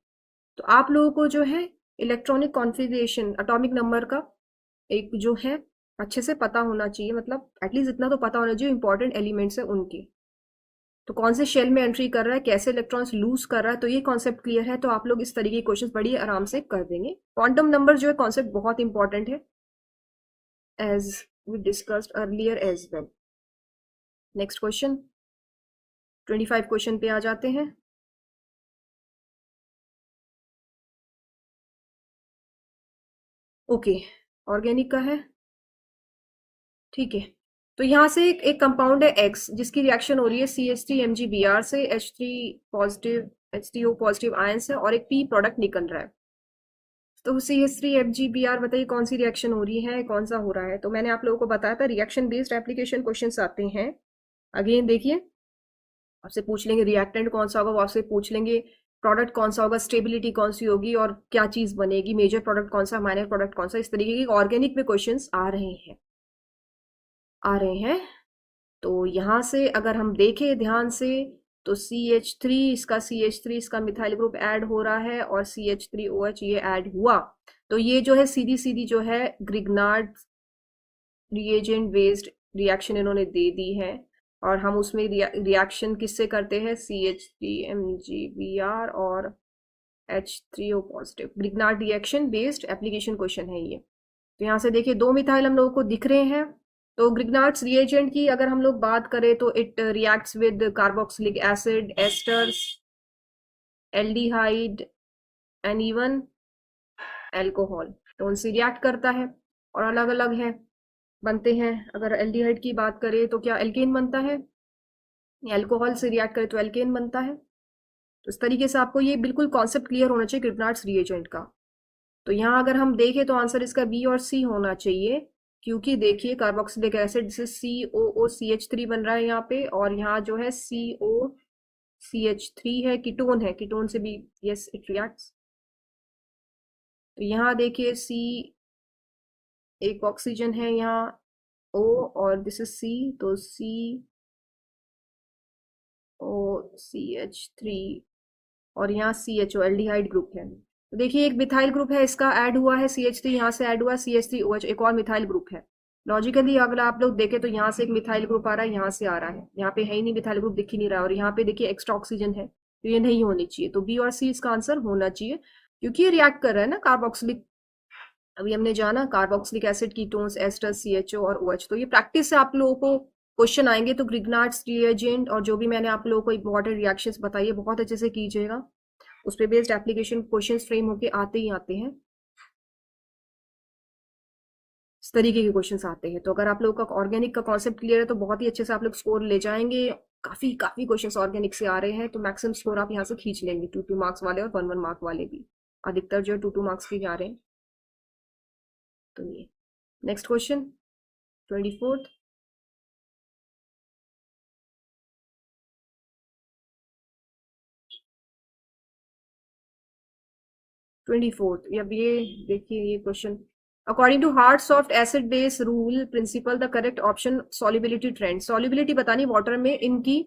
तो आप लोगों को जो है इलेक्ट्रॉनिक कॉन्फ़िगरेशन एटॉमिक नंबर का एक जो है अच्छे से पता होना चाहिए, मतलब एटलीस्ट इतना तो पता होना चाहिए इंपॉर्टेंट एलिमेंट्स है उनके, तो कौन से शेल में एंट्री कर रहा है, कैसे इलेक्ट्रॉन्स लूज कर रहा है, तो ये कॉन्सेप्ट क्लियर है, तो आप लोग इस तरीके के क्वेश्चन बड़ी आराम से कर देंगे। क्वांटम नंबर जो है कॉन्सेप्ट बहुत इंपॉर्टेंट है, as we discussed earlier as well. Next question 25 question पे आ जाते हैं। ओके, ऑर्गेनिक का है, ठीक है। तो यहाँ से एक कंपाउंड है एक्स, जिसकी रिएक्शन हो रही है CH3 MgBr से, H3 positive HTO positive ions है, और एक P प्रोडक्ट निकल रहा है। तो CH3 MgBr बताइए कौन सी रिएक्शन हो रही है, कौन सा हो रहा है। तो मैंने आप लोगों को बताया था रिएक्शन बेस्ड एप्लीकेशन क्वेश्चन आते हैं। अगेन देखिए, आपसे पूछ लेंगे रिएक्टेंट कौन सा होगा, वो आपसे पूछ लेंगे प्रोडक्ट कौन सा होगा, स्टेबिलिटी कौन सी होगी, और क्या चीज बनेगी, मेजर प्रोडक्ट कौन सा, माइनर प्रोडक्ट कौन सा, इस तरीके के ऑर्गेनिक में क्वेश्चंस आ रहे हैं। तो यहाँ से अगर हम देखें ध्यान से, तो CH3 इसका मिथाइल ग्रुप ऐड हो रहा है, और CH3OH ये ऐड हुआ, तो ये जो है सीधी सीधी जो है ग्रिग्नार्ड रिएजेंट बेस्ड रिएक्शन इन्होंने दे दी है, और हम उसमें रिएक्शन किससे करते हैं, CH3 MgBr और H3O positive, Grignard reaction based application question है ये। तो यहाँ से देखिए 2 मिथाइल हम लोगों को दिख रहे हैं। तो ग्रिग्नार्ड्स रिएजेंट की अगर हम लोग बात करें, तो it reacts with carboxylic acid, asters, aldehyde and even alcohol, तो उनसे रिएक्ट करता है, और अलग अलग है बनते हैं। अगर एल्डिहाइड की बात करें तो क्या एल्केन बनता है, एल्कोहल से रिएक्ट करें तो एल्केन बनता है। तो इस तरीके से आपको ये बिल्कुल कॉन्सेप्ट क्लियर होना चाहिए ग्रिग्नार्ड्स रिएजेंट का। तो यहाँ अगर हम देखें तो आंसर इसका बी और सी होना चाहिए, क्योंकि देखिए कार्बोक्सिलिक एसिड से COOCH3 बन रहा है यहाँ पे, और यहाँ जो है COCH3 है, कीटोन है, कीटोन से भी यस इट रिएक्ट्स। तो यहाँ देखिए C एक ऑक्सीजन है, यहाँ O और दिस इज C, तो COCH3 और यहाँ CHO एल्डिहाइड ग्रुप है। तो देखिए एक मिथाइल ग्रुप है, इसका ऐड हुआ है CH3, यहाँ से ऐड हुआ है CH3OH, एक और मिथाइल ग्रुप है। लॉजिकली अगर आप लोग देखें तो यहाँ से एक मिथाइल ग्रुप आ रहा है, यहाँ से आ रहा है, यहाँ पे है ही नहीं, मिथाइल ग्रुप दिख ही नहीं रहा है, और यहाँ पे देखिए एक्स्ट्रा ऑक्सीजन है, तो ये नहीं होनी चाहिए। तो बी और सी इसका आंसर होना चाहिए, क्योंकि ये रिएक्ट कर रहा है ना कार्बोक्सिलिक, अभी हमने जाना carboxylic acid, ketones, asters, CHO और OH। तो ये प्रैक्टिस से आप लोगों को क्वेश्चन आएंगे, तो ग्रिग्नार्ड्स रिएजेंट और जो भी मैंने आप लोगों को इंपॉर्टेंट रिएक्शंस बताइए बहुत अच्छे से कीजिएगा, उस पर बेस्ड एप्लीकेशन क्वेश्चंस फ्रेम होके आते ही आते हैं, इस तरीके के क्वेश्चंस आते हैं। तो अगर आप लोगों का ऑर्गेनिक का कॉन्सेप्ट क्लियर है तो बहुत ही अच्छे से आप लोग स्कोर ले जाएंगे। काफी काफी क्वेश्चंस ऑर्गेनिक से आ रहे हैं, तो मैक्सिमम स्कोर आप यहाँ से खींच लेंगे, 2-2 मार्क्स वाले और 1-1 मार्क वाले भी, अधिकतर जो है 2-2 मार्क्स के जा रहे हैं। तो ये नेक्स्ट क्वेश्चन 24th। अब ये देखिए ये question, according to hard soft acid base rule principle the correct option solubility trend, solubility बतानी वाटर में इनकी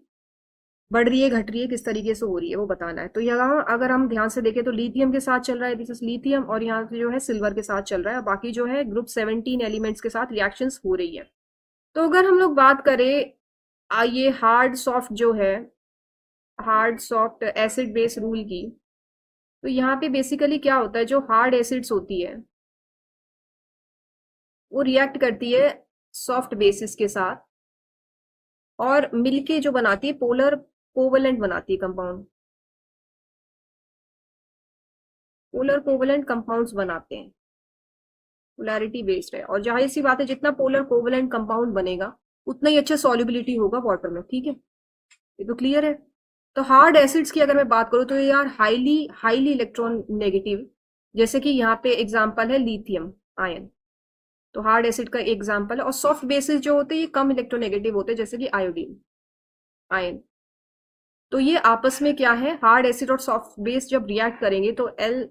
बढ़ रही है घट रही है किस तरीके से हो रही है वो बताना है। तो यहाँ अगर हम ध्यान से देखें तो लिथियम के साथ चल रहा है, दिस इज लिथियम, और यहाँ पे जो है सिल्वर के साथ चल रहा है, बाकी जो है ग्रुप 17 एलिमेंट्स के साथ रिएक्शंस हो रही है। तो अगर हम लोग बात करें ये हार्ड सॉफ्ट जो है, hard soft acid base rule की, तो यहाँ पे बेसिकली क्या होता है, जो हार्ड एसिड्स होती है वो रिएक्ट करती है सॉफ्ट बेसिस के साथ, और मिलके जो बनाती है पोलर कोवलेंट बनाती है कंपाउंड, पोलर कोवलेंट कंपाउंड्स बनाते हैं, पोलैरिटी बेस्ड है। और जाहिर सी बात है जितना पोलर कोवलेंट कंपाउंड बनेगा उतना ही अच्छा सॉल्युबिलिटी होगा वाटर में, ठीक है, ये तो क्लियर है। तो हार्ड एसिड्स की अगर मैं बात करूं तो यार हाईली हाईली इलेक्ट्रॉन नेगेटिव, जैसे कि यहाँ पे एग्जांपल है लिथियम आयन, तो हार्ड एसिड का एग्जांपल है। और सॉफ्ट बेसिस जो होते हैं ये कम इलेक्ट्रोनेगेटिव होते हैं, जैसे कि आयोडीन आयन। तो ये आपस में क्या है, हार्ड एसिड और सॉफ्ट बेस जब रिएक्ट करेंगे तो एल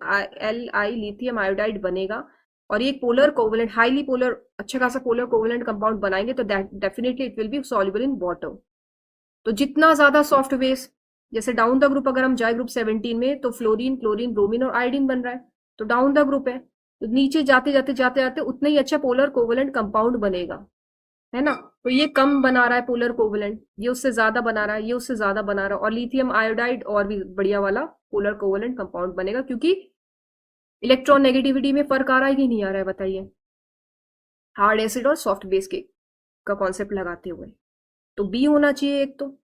आई लिथियम आयोडाइड बनेगा, और ये पोलर कोवलेंट हाईली पोलर अच्छा खासा पोलर कोवलेंट कंपाउंड बनाएंगे, तो definitely it will be soluble in water. तो जितना ज्यादा सॉफ्ट बेस, जैसे डाउन द ग्रुप अगर हम जाए ग्रुप 17 में तो फ्लोरीन क्लोरीन ब्रोमीन और आयोडीन बन रहा है, तो डाउन द ग्रुप है, तो नीचे जाते जाते जाते जाते उतना ही अच्छा पोलर कोवलेंट कंपाउंड बनेगा, है ना। तो ये कम बना रहा है पोलर कोवलेंट, ये उससे ज्यादा बना रहा है, ये उससे ज्यादा बना रहा है, और लिथियम आयोडाइड और भी बढ़िया वाला पोलर कोवलेंट कंपाउंड बनेगा, क्योंकि इलेक्ट्रॉन नेगेटिविटी में फर्क आ रहा है कि नहीं आ रहा है बताइए, हार्ड एसिड और सॉफ्ट बेस के का कॉन्सेप्ट लगाते हुए। तो बी होना चाहिए एक तो।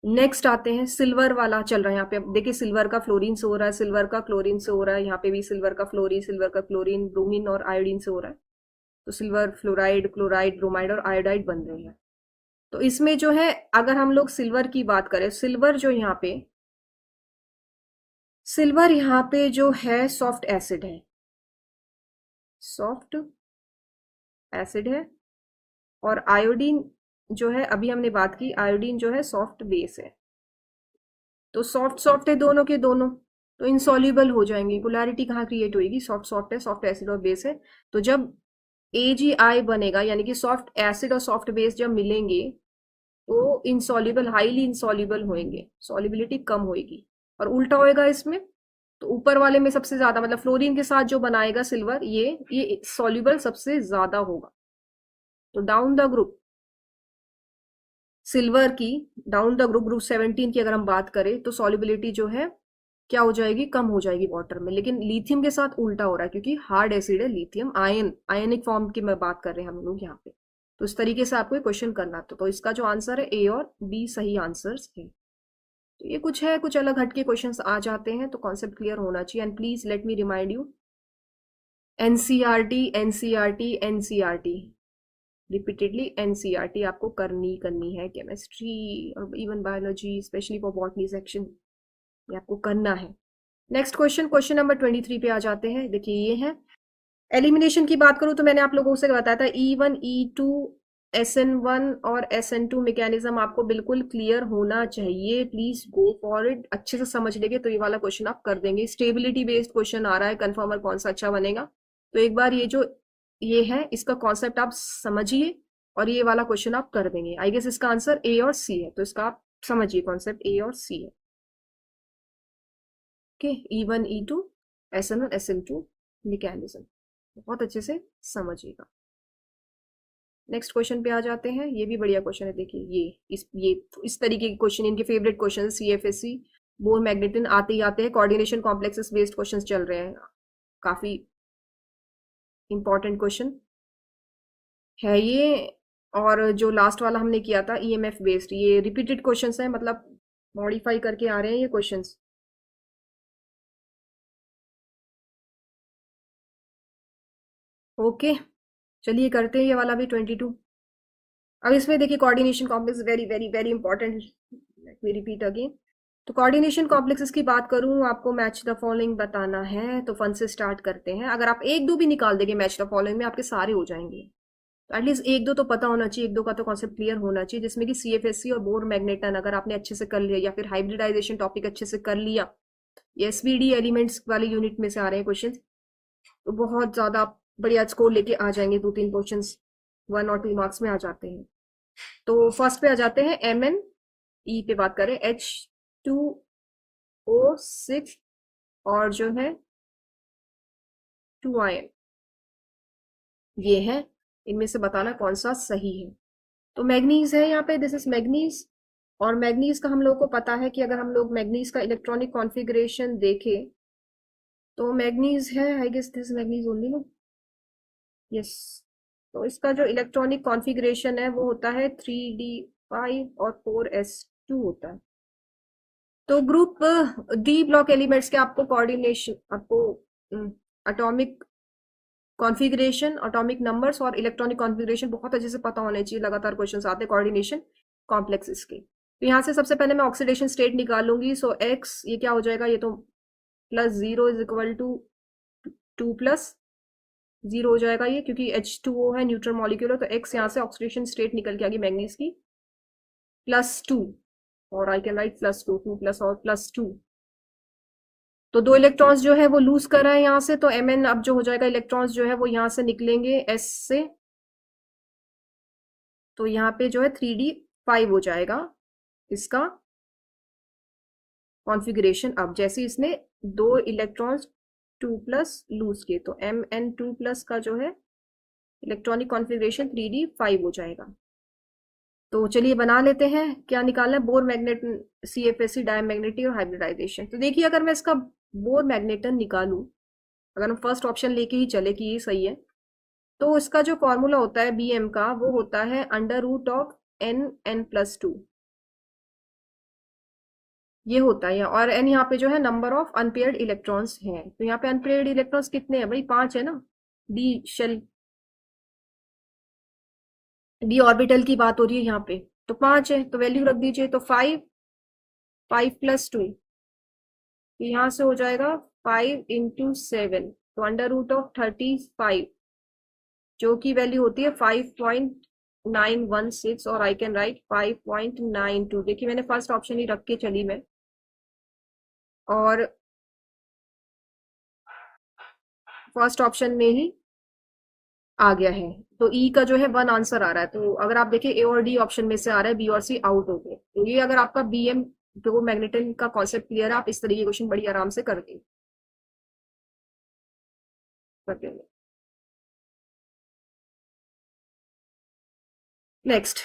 नेक्स्ट आते हैं सिल्वर वाला चल रहा है, यहाँ पे अब देखिए सिल्वर का फ्लोरीन से हो रहा है, सिल्वर का क्लोरीन से हो रहा है, यहाँ पे भी सिल्वर का फ्लोरीन, सिल्वर का क्लोरीन, ब्रोमीन और आयोडीन से हो रहा है, तो सिल्वर फ्लोराइड क्लोराइड ब्रोमाइड और आयोडाइड बन रहे हैं। तो इसमें जो है अगर हम लोग सिल्वर की बात करें, सिल्वर यहाँ पे जो है सॉफ्ट एसिड है, सॉफ्ट एसिड है, और आयोडीन जो है अभी हमने बात की, आयोडीन जो है सॉफ्ट बेस है। तो सॉफ्ट सॉफ्ट है दोनों के दोनों, तो इनसॉल्युबल हो जाएंगे, पोलैरिटी कहाँ क्रिएट होगी, सॉफ्ट सॉफ्ट है, सॉफ्ट एसिड और बेस है। तो जब AgI बनेगा, यानी कि सॉफ्ट एसिड और सॉफ्ट बेस जब मिलेंगे तो इनसॉल्युबल हाईली इनसॉल्युबल होंगे, सॉल्युबिलिटी कम होगी। और उल्टा होएगा इसमें, तो ऊपर वाले में सबसे ज्यादा मतलब फ्लोरीन के साथ जो बनाएगा सिल्वर, ये सॉल्युबल सबसे ज्यादा होगा। तो डाउन द ग्रुप सिल्वर की, डाउन द ग्रुप ग्रुप 17 की अगर हम बात करें तो सॉल्युबिलिटी जो है क्या हो जाएगी, कम हो जाएगी वाटर में। लेकिन लिथियम के साथ उल्टा हो रहा है, क्योंकि हार्ड एसिड है लिथियम, आयनिक फॉर्म की मैं बात कर रहे हैं हम लोग यहाँ पे। तो इस तरीके से आपको क्वेश्चन करना था। तो इसका जो आंसर है ए और बी सही आंसर्स है। तो ये कुछ है, कुछ अलग हटके क्वेश्चंस आ जाते हैं, तो कॉन्सेप्ट क्लियर होना चाहिए। And please let me remind you, NCERT NCERT NCERT, repeatedly NCERT आपको करनी है, केमिस्ट्री और even biology, specially for botany section, ये आपको करना है। नेक्स्ट क्वेश्चन, क्वेश्चन नंबर 23 पे आ जाते हैं। देखिए ये है, एलिमिनेशन की बात करूं तो मैंने आप लोगों से बताया था E1 E2 SN1 और SN2 मैकेनिज्म आपको बिल्कुल क्लियर होना चाहिए। प्लीज गो फॉर इट, अच्छे से समझ लेंगे तो ये वाला क्वेश्चन आप कर देंगे। स्टेबिलिटी बेस्ड क्वेश्चन आ रहा है, कन्फर्मर कौन सा अच्छा बनेगा। तो एक बार ये जो ये है इसका कॉन्सेप्ट आप समझिए और ये वाला क्वेश्चन आप कर देंगे। आई गेस इसका आंसर ए और सी है, तो इसका आप समझिए कॉन्सेप्ट ए और सी है। Okay, E1 E2 SN1 SN2 mechanism बहुत अच्छे से समझिएगा। नेक्स्ट क्वेश्चन पे आ जाते हैं। ये भी बढ़िया क्वेश्चन है, देखिए इस तरीके के क्वेश्चन इनके फेवरेट क्वेश्चन CFSC बोर मैग्नेटिन आते ही आते हैं। कोऑर्डिनेशन कॉम्प्लेक्सेस बेस्ड क्वेश्चंस चल रहे हैं, काफी इंपॉर्टेंट क्वेश्चन है ये। और जो लास्ट वाला हमने किया था EMF बेस्ड, ये रिपीटेड क्वेश्चंस है, मतलब मॉडिफाई करके आ रहे हैं ये क्वेश्चंस। ओके, चलिए करते हैं ये वाला भी 22। अब इसमें देखिए coordination complex very very very important. Let me repeat again. तो कोऑर्डिनेशन कॉम्प्लेक्सेस की बात करूं, आपको मैच द फॉलोइंग बताना है, तो फन से स्टार्ट करते हैं। अगर आप एक दो भी निकाल देंगे मैच द फॉलोइंग में, आपके सारे हो जाएंगे। तो एटलीस्ट एक दो तो पता होना चाहिए, एक दो का तो कॉन्सेप्ट क्लियर होना चाहिए, जिसमें कि CFSC और बोर मैग्नेटन अगर आपने अच्छे से कर लिया, या फिर हाइब्रिडाइजेशन टॉपिक अच्छे से कर लिया, ये SVD एलिमेंट्स वाले यूनिट में से आ रहे हैं क्वेश्चन, तो बहुत ज्यादा आप बढ़िया स्कोर लेके आ जाएंगे। दो तीन क्वेश्चन 1 और 2 मार्क्स में आ जाते हैं। तो फर्स्ट पे आ जाते हैं MnE पे बात करें, H2O6 और जो है 2 ion, ये है। इनमें से बताना कौन सा सही है। तो मैग्नीज है यहाँ पे, दिस इज मैग्नीज। और मैग्नीज का हम लोग को पता है कि अगर हम लोग मैग्नीज का इलेक्ट्रॉनिक कॉन्फ़िगरेशन देखें तो मैग्नीज है, I guess this manganese only no, yes. तो इसका जो इलेक्ट्रॉनिक कॉन्फ़िगरेशन है वो होता है 3D5 और 4s2 होता है। तो ग्रुप D ब्लॉक एलिमेंट्स के आपको कोऑर्डिनेशन, आपको एटॉमिक कॉन्फ़िगरेशन, एटॉमिक नंबर्स और इलेक्ट्रॉनिक कॉन्फ़िगरेशन बहुत अच्छे से पता होने चाहिए। लगातार क्वेश्चंस आते हैं कोऑर्डिनेशन कॉम्प्लेक्सेस के। तो यहाँ से सबसे पहले मैं ऑक्सीडेशन स्टेट निकालूंगी। सो एक्स ये क्या हो जाएगा, ये तो +0 इज इक्वल टू 2+0 हो जाएगा ये, क्योंकि H2O है, न्यूट्रल मॉलिक्यूल है। तो एक्स यहाँ से ऑक्सीडेशन स्टेट निकल के आ गई मैग्नीज की, +2। और आई कैन राइट +2, 2+ और +2। तो दो इलेक्ट्रॉन्स जो है वो लूज कर रहे हैं यहाँ से, तो Mn अब जो हो जाएगा, इलेक्ट्रॉन्स जो है वो यहाँ से निकलेंगे S से, तो यहाँ पे जो है 3D5 हो जाएगा इसका कॉन्फ़िगरेशन। अब जैसे इसने दो इलेक्ट्रॉन्स 2+ लूज किए, तो Mn2+ का जो है इलेक्ट्रॉनिक कॉन्फ़िगरेशन 3D5 हो जाएगा। तो चलिए बना लेते हैं, क्या निकालना है, बोर मैग्नेट, CFSC, डायमैग्नेटिक और हाइब्रिडाइजेशन। तो देखिए अगर मैं इसका बोर मैग्नेटन निकालूं, अगर हम फर्स्ट ऑप्शन लेके ही चले कि ये सही है, तो इसका जो फॉर्मूला होता है BM का, वो होता है √ऑफ N+2, ये होता है। और N यहाँ पे जो है नंबर ऑफ अनपेयर्ड इलेक्ट्रॉन्स हैं। तो यहाँ पे अनपेयर्ड इलेक्ट्रॉन्स कितने हैं भाई, 5 है ना। डी शेल, डी ऑर्बिटल की बात हो रही है यहाँ पे, तो 5 है, तो वैल्यू रख दीजिए। तो 5 + 2, तो यहाँ से हो जाएगा 5 × 7, तो √35, जो की वैल्यू होती है 5.916। और आई कैन राइट 5.92। देखिए मैंने फर्स्ट ऑप्शन ही रख के चली मैं, और फर्स्ट ऑप्शन में ही आ गया है। तो ई का जो है 1 आंसर आ रहा है। तो अगर आप देखें A और D ऑप्शन में से आ रहा है, B और C आउट हो गए। तो ये अगर आपका BM जो मैग्नेटिन का कॉन्सेप्ट क्लियर है, आप इस तरीके क्वेश्चन बड़ी आराम से कर देंगे। नेक्स्ट,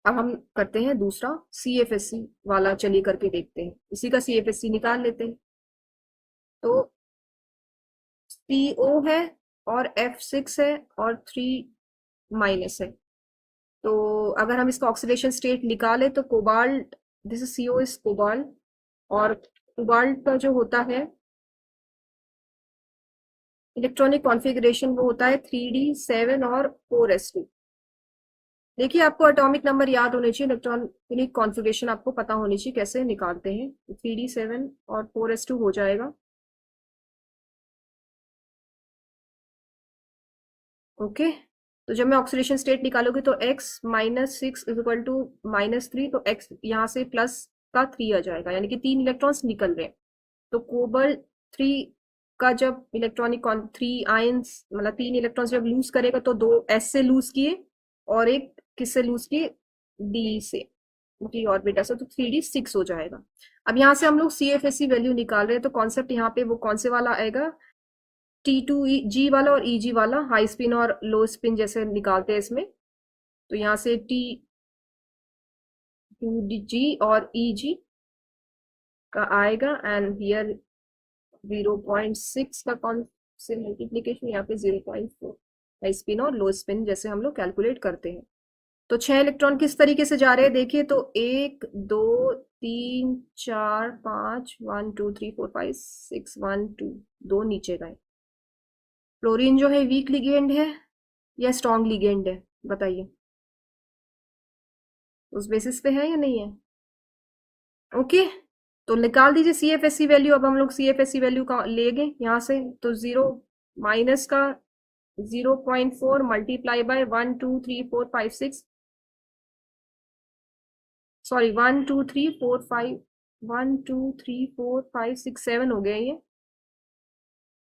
अब हम करते हैं दूसरा CFSC वाला, चलिए करके देखते हैं। इसी का CFSC निकाल लेते हैं। तो CO है और F6 है और 3- है। तो अगर हम इसका ऑक्सीडेशन स्टेट निकाले तो cobalt, this is CO is cobalt, और कोबाल्ट का जो होता है इलेक्ट्रॉनिक कॉन्फ़िगरेशन वो होता है 3D7 और 4s2। देखिए आपको एटॉमिक नंबर याद होने चाहिए, इलेक्ट्रॉनिक कॉन्फ़िगरेशन आपको पता होनी चाहिए कैसे निकालते हैं। 3D7 और 4s2 हो जाएगा। ओके, तो जब मैं ऑक्सीडेशन स्टेट निकालूंगी तो x -6 इज इक्वल टू -3, तो x यहाँ से प्लस का 3 आ जाएगा, यानी कि 3 इलेक्ट्रॉन्स निकल रहे हैं। तो कोबाल्ट 3 का जब इलेक्ट्रॉनिक 3 आयंस मतलब 3 इलेक्ट्रॉन्स जब लूज करेगा तो 2 s से लूज किए और एक किससे लूज किए, d से, डी ऑर्बिटल से, तो 3d6 हो जाएगा। अब यहाँ से हम लोग CFSE वैल्यू निकाल रहे हैं, तो कॉन्सेप्ट यहाँ पे वो कौन से वाला आएगा, T2G वाला और EG वाला, हाई स्पिन और लो स्पिन जैसे निकालते हैं इसमें। तो यहाँ से T2G और EG का आएगा, एंड हियर 0.6 का कौन से मल्टीप्लीकेशन, यहाँ पे 0.4, हाई स्पिन और लो स्पिन जैसे हम लोग कैलकुलेट करते हैं। तो 6 इलेक्ट्रॉन किस तरीके से जा रहे हैं देखिए, तो 1 2 3 4 5, 1 2 3 4 5 6, 1 2, 2 नीचे गए। फ्लोरीन जो है वीक लिगेंड है या स्ट्रॉन्ग लिगेंड है, बताइए, उस बेसिस पे है या नहीं है। ओके, तो निकाल दीजिए CFSE वैल्यू। अब हम लोग CFSE वैल्यू का लेंगे यहाँ से, तो 0 माइनस का 0.4 मल्टीप्लाई बाय 1 2 3 4 5 6, सॉरी 1 2 3 4 5, 1 2 3 4 5 6 7 हो गया ये,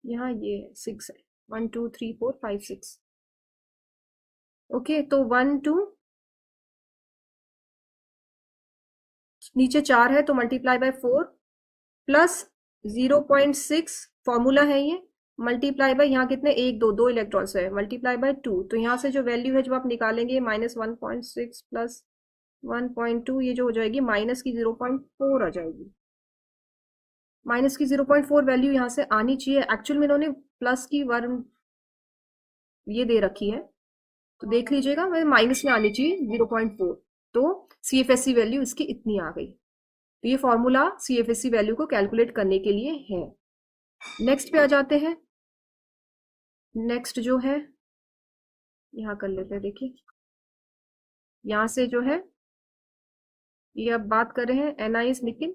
यहाँ ये 6 है, 1 2 3 4 5 6। ओके, तो 1 2 नीचे 4 है तो मल्टीप्लाई बाय 4 प्लस 0.6 फॉर्मूला है ये, मल्टीप्लाई बाय यहाँ कितने, 1 2 इलेक्ट्रॉन्स है, मल्टीप्लाई बाय 2, तो यहाँ से जो वैल्यू है जब आप निकालेंगे -1.6 प्लस 1.2, ये जो हो जाएगी माइनस की 0.4 आ जाएगी। माइनस की 0.4 वैल्यू यहाँ से आनी चाहिए, एक्चुअल में इन्होंने प्लस की 1 ये दे रखी है, तो देख लीजिएगा, मैं माइनस में आनी चाहिए 0.4, तो CFSE वैल्यू इसकी इतनी आ गई। तो ये फॉर्मूला CFSE वैल्यू को कैलकुलेट करने के लिए है। नेक्स्ट पे आ जाते हैं। नेक्स्ट जो है यहाँ कर लेते हैं, देखिए यहाँ से जो है ये अब बात कर रहे हैं NiS निकिल,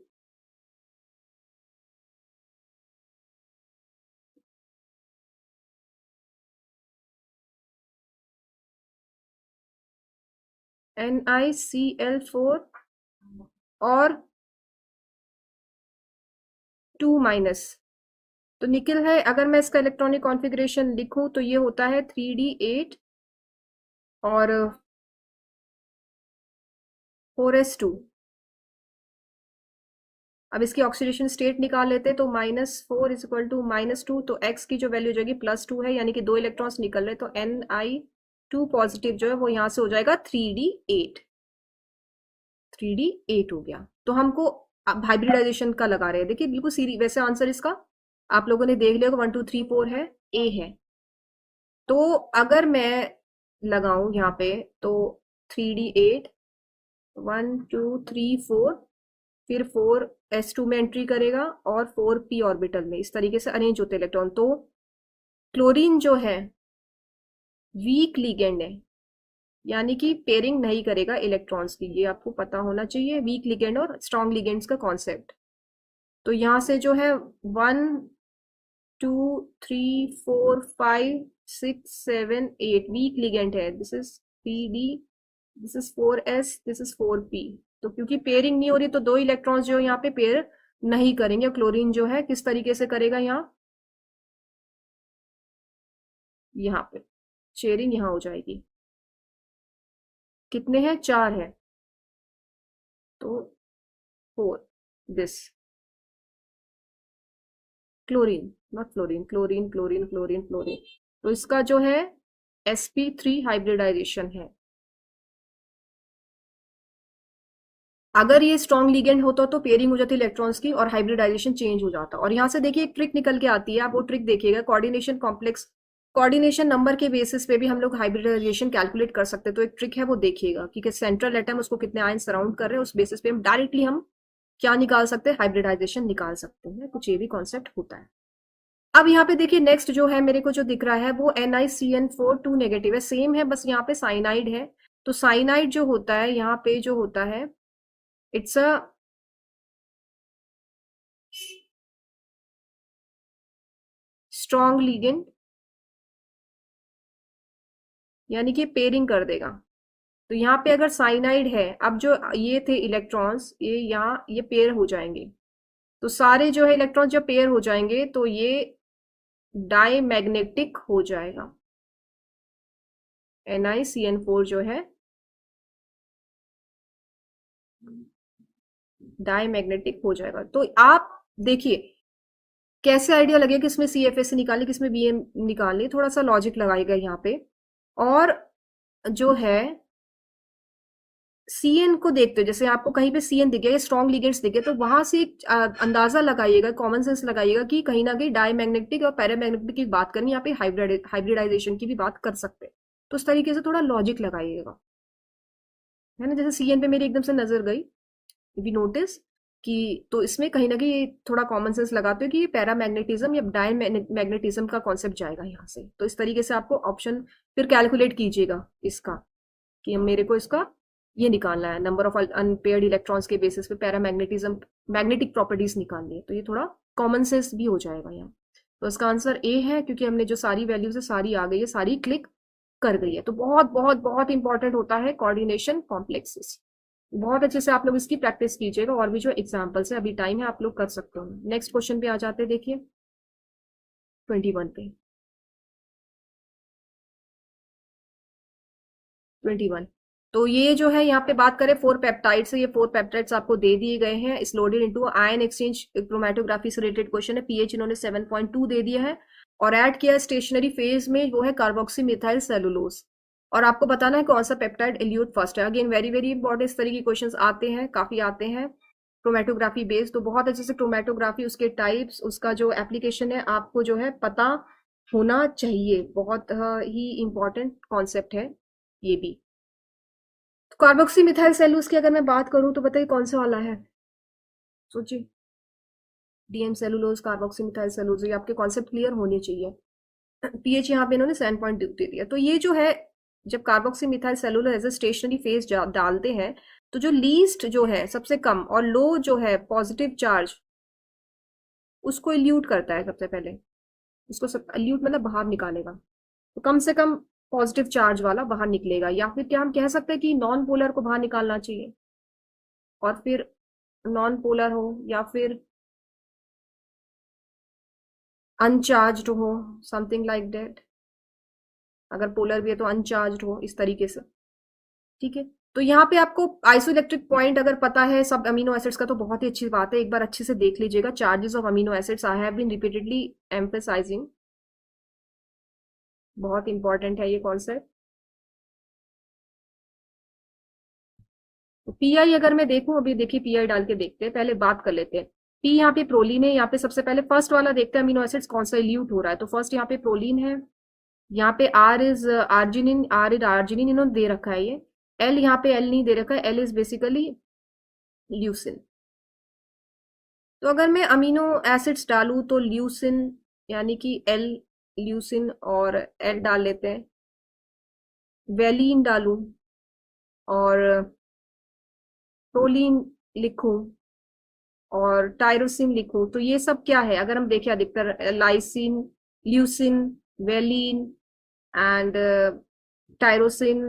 NiCl4 और 2 तो निकिल है, अगर मैं इसका इलेक्ट्रॉनिक कॉन्फ़िगरेशन लिखूं तो ये होता है 3d8 और 4s2। अब इसकी ऑक्सीडेशन स्टेट निकाल लेते हैं, तो -4 इज इक्वल टू -2, तो x की जो वैल्यू हो जाएगी +2 है, यानी कि 2 इलेक्ट्रॉन्स निकल रहे, तो Ni2 पॉजिटिव जो है वो यहाँ से हो जाएगा 3d8, 3d8 हो गया। तो हमको अब हाइब्रिडाइजेशन का लगा रहे हैं, देखिए बिल्कुल सीरी, वैसे आंसर इसका आप लोगों ने देख लिया, 1 2 3 4 है, ए है। तो अगर मैं लगाऊं यहाँ पे, तो 3d8, 1 2 3 4, फिर 4s2 में एंट्री करेगा और 4p ऑर्बिटल में, इस तरीके से अरेंज होते इलेक्ट्रॉन। तो क्लोरीन जो है वीक लिगेंड है, यानी कि पेयरिंग नहीं करेगा इलेक्ट्रॉन्स की, ये आपको पता होना चाहिए, वीक लिगेंड और स्ट्रॉन्ग लिगेंड्स का कॉन्सेप्ट। तो यहाँ से जो है 1 2 3 4 5 6 7 8 वीक लिगेंड है, this is 3d, this is 4s, this is 4p। तो क्योंकि पेयरिंग नहीं हो रही तो 2 इलेक्ट्रॉन्स जो यहाँ पे पेयर नहीं करेंगे, क्लोरीन जो है किस तरीके से करेगा, यहाँ पे शेयरिंग यहाँ हो जाएगी, कितने हैं, 4 है, तो 4, this chlorine, not fluorine, chlorine chlorine chlorine chlorine, तो इसका जो है sp3 हाइब्रिडाइजेशन है। अगर ये स्ट्रॉन्ग लिगेंड होता तो पेयरिंग हो जाती इलेक्ट्रॉन्स की और हाइब्रिडाइजेशन चेंज हो जाता। और यहाँ से देखिए एक ट्रिक निकल के आती है, आप वो ट्रिक देखिएगा, कोऑर्डिनेशन कॉम्प्लेक्स, कोऑर्डिनेशन नंबर के बेसिस पे भी हम लोग हाइब्रिडाइजेशन कैलकुलेट कर सकते हैं। तो एक ट्रिक है वो देखिएगा कि सेंट्रल एटम उसको कितने आयन सराउंड कर रहे हैं, उस बेसिस पे हम डायरेक्टली हम क्या निकाल सकते हैं, हाइब्रिडाइजेशन निकाल सकते हैं। कुछ ये भी कॉन्सेप्ट होता है। अब यहाँ पे देखिए नेक्स्ट जो है मेरे को जो दिख रहा है वो NiCN4 2 नेगेटिव है, सेम है, बस यहाँ पे साइनाइड है। तो साइनाइड जो होता है यहाँ पे जो होता है, इट्स अ स्ट्रॉन्ग लिगेंड, यानी कि पेयरिंग कर देगा। तो यहाँ पे अगर साइनाइड है, अब जो ये थे इलेक्ट्रॉन्स, ये यहाँ ये पेयर हो जाएंगे। तो सारे जो है इलेक्ट्रॉन जब पेयर हो जाएंगे तो ये डाईमैग्नेटिक हो जाएगा। NiCN4 जो है डाईमैग्नेटिक हो जाएगा। तो आप देखिए कैसे आइडिया लगे कि इसमें CFS निकाले, किसमें BM निकाले, थोड़ा सा लॉजिक लगाएगा यहाँ पे। और जो है CN को देखते हो, जैसे आपको कहीं पे CN दिखे या स्ट्रॉन्ग लिगेंड्स दिखे, तो वहां से एक अंदाजा लगाइएगा, कॉमन सेंस लगाइएगा कि कहीं ना कहीं डायमैग्नेटिक और पैरामैग्नेटिक की बात करें, यहाँ पे हाइब्रिडाइजेशन की भी बात कर सकते हैं। तो उस तरीके से थोड़ा लॉजिक लगाइएगा, है ना। जैसे CN पे मेरी एकदम से नजर गई, वी नोटिस कि, तो इसमें कहीं ना कहीं थोड़ा कॉमन सेंस लगाते हो कि ये पैरामैग्नेटिज्म या डायमैग्नेटिज्म का कॉन्सेप्ट जाएगा यहाँ से। तो इस तरीके से आपको ऑप्शन फिर कैलकुलेट कीजिएगा इसका, कि मेरे को इसका ये निकालना है, नंबर ऑफ अनपेयर्ड इलेक्ट्रॉन्स के बेसिस पे पैरामैग्नेटिज्म मैग्नेटिक प्रॉपर्टीज निकालनी है। तो ये थोड़ा कॉमन सेंस भी हो जाएगा यहाँ। तो इसका आंसर ए है, क्योंकि हमने जो सारी वैल्यूज है सारी आ गई है, सारी क्लिक कर गई है। तो बहुत बहुत बहुत इंपॉर्टेंट होता है कोऑर्डिनेशन कॉम्प्लेक्सेस। बहुत अच्छे से आप लोग इसकी प्रैक्टिस कीजिएगा, और भी जो एग्जाम्पल्स है, अभी टाइम है, आप लोग कर सकते हो। नेक्स्ट क्वेश्चन पे आ जाते हैं, देखिए 21 पे। 21। तो ये जो है यहाँ पे बात करें फोर पेप्टाइड से, ये फोर पेप्टाइड्स आपको दे दिए गए हैं। इस loaded into ion exchange chromatography से रिलेटेड क्वेश्चन है। पीएच इन्होंने 7.2 दे दिया है, और ऐड किया स्टेशनरी फेज में वो है कार्बोक्सी मिथाइल सेलुलोज। और आपको बताना है कौन सा पेप्टाइड एल्यूट फर्स्ट है। अगेन वेरी वेरी इंपॉर्टेंट, इस तरह के क्वेश्चन आते हैं, काफी आते हैं क्रोमेटोग्राफी बेस्ड। तो बहुत अच्छे से क्रोमेटोग्राफी, उसके टाइप्स, उसका जो एप्लीकेशन है, आपको जो है पता होना चाहिए। बहुत ही इंपॉर्टेंट कॉन्सेप्ट है ये भी। कार्बोक्सी मिथाइल सेलुलोज की अगर मैं बात करूं तो बताइए कौन सा वाला है, सोचिए। DM cellulose, carboxy methyl cellulose, ये आपके कॉन्सेप्ट क्लियर होने चाहिए। पीएच यहाँ पे इन्होंने 7.2 दे दिया। तो ये जो है, जब carboxy methyl cellulose as a stationary phase डालते हैं, तो जो लीस्ट जो है, सबसे कम और लो जो है पॉजिटिव चार्ज, उसको इल्यूट करता है सबसे पहले। उसको सब इल्यूट मतलब बाहर निकालेगा। तो कम से कम पॉजिटिव चार्ज वाला बाहर निकलेगा, या फिर क्या हम कह सकते हैं कि नॉन पोलर को बाहर निकालना चाहिए, और फिर नॉन पोलर हो, या फिर अनचार्ज्ड हो, समथिंग लाइक दैट। अगर पोलर भी है तो अनचार्ज्ड हो, इस तरीके से। ठीक है। तो यहाँ पे आपको आइसोइलेक्ट्रिक पॉइंट अगर पता है सब अमीनो एसिड्स का, तो बहुत ही अच्छी बात है। एक बार अच्छे से देख लीजिएगा, charges of amino acids I have been repeatedly emphasising. बहुत इंपॉर्टेंट है ये कॉन्सेप्ट। पीआई अगर मैं देखूं, अभी देखिए पीआई डाल के देखते हैं, पहले बात कर लेते हैं। पी यहाँ पे प्रोलीन है, यहाँ पे सबसे पहले फर्स्ट वाला देखते हैं अमीनो एसिड्स कौन सा इल्यूट हो रहा है। तो फर्स्ट यहाँ पे प्रोलीन है, यहाँ पे R is arginine, R is arginine इन्होंने दे रखा है ये। एल यहाँ पे एल नहीं दे रखा है, एल इज बेसिकली ल्यूसिन। तो अगर मैं अमीनो एसिड्स डालूं तो ल्यूसिन, यानी कि एल ल्यूसिन, और एल डाल लेते हैं। वेलिन डालूं और प्रोलीन लिखूं और टायरोसिन लिखूं, तो ये सब क्या है अगर हम देखें, अधिकतर lysine, leucine, valine and tyrosine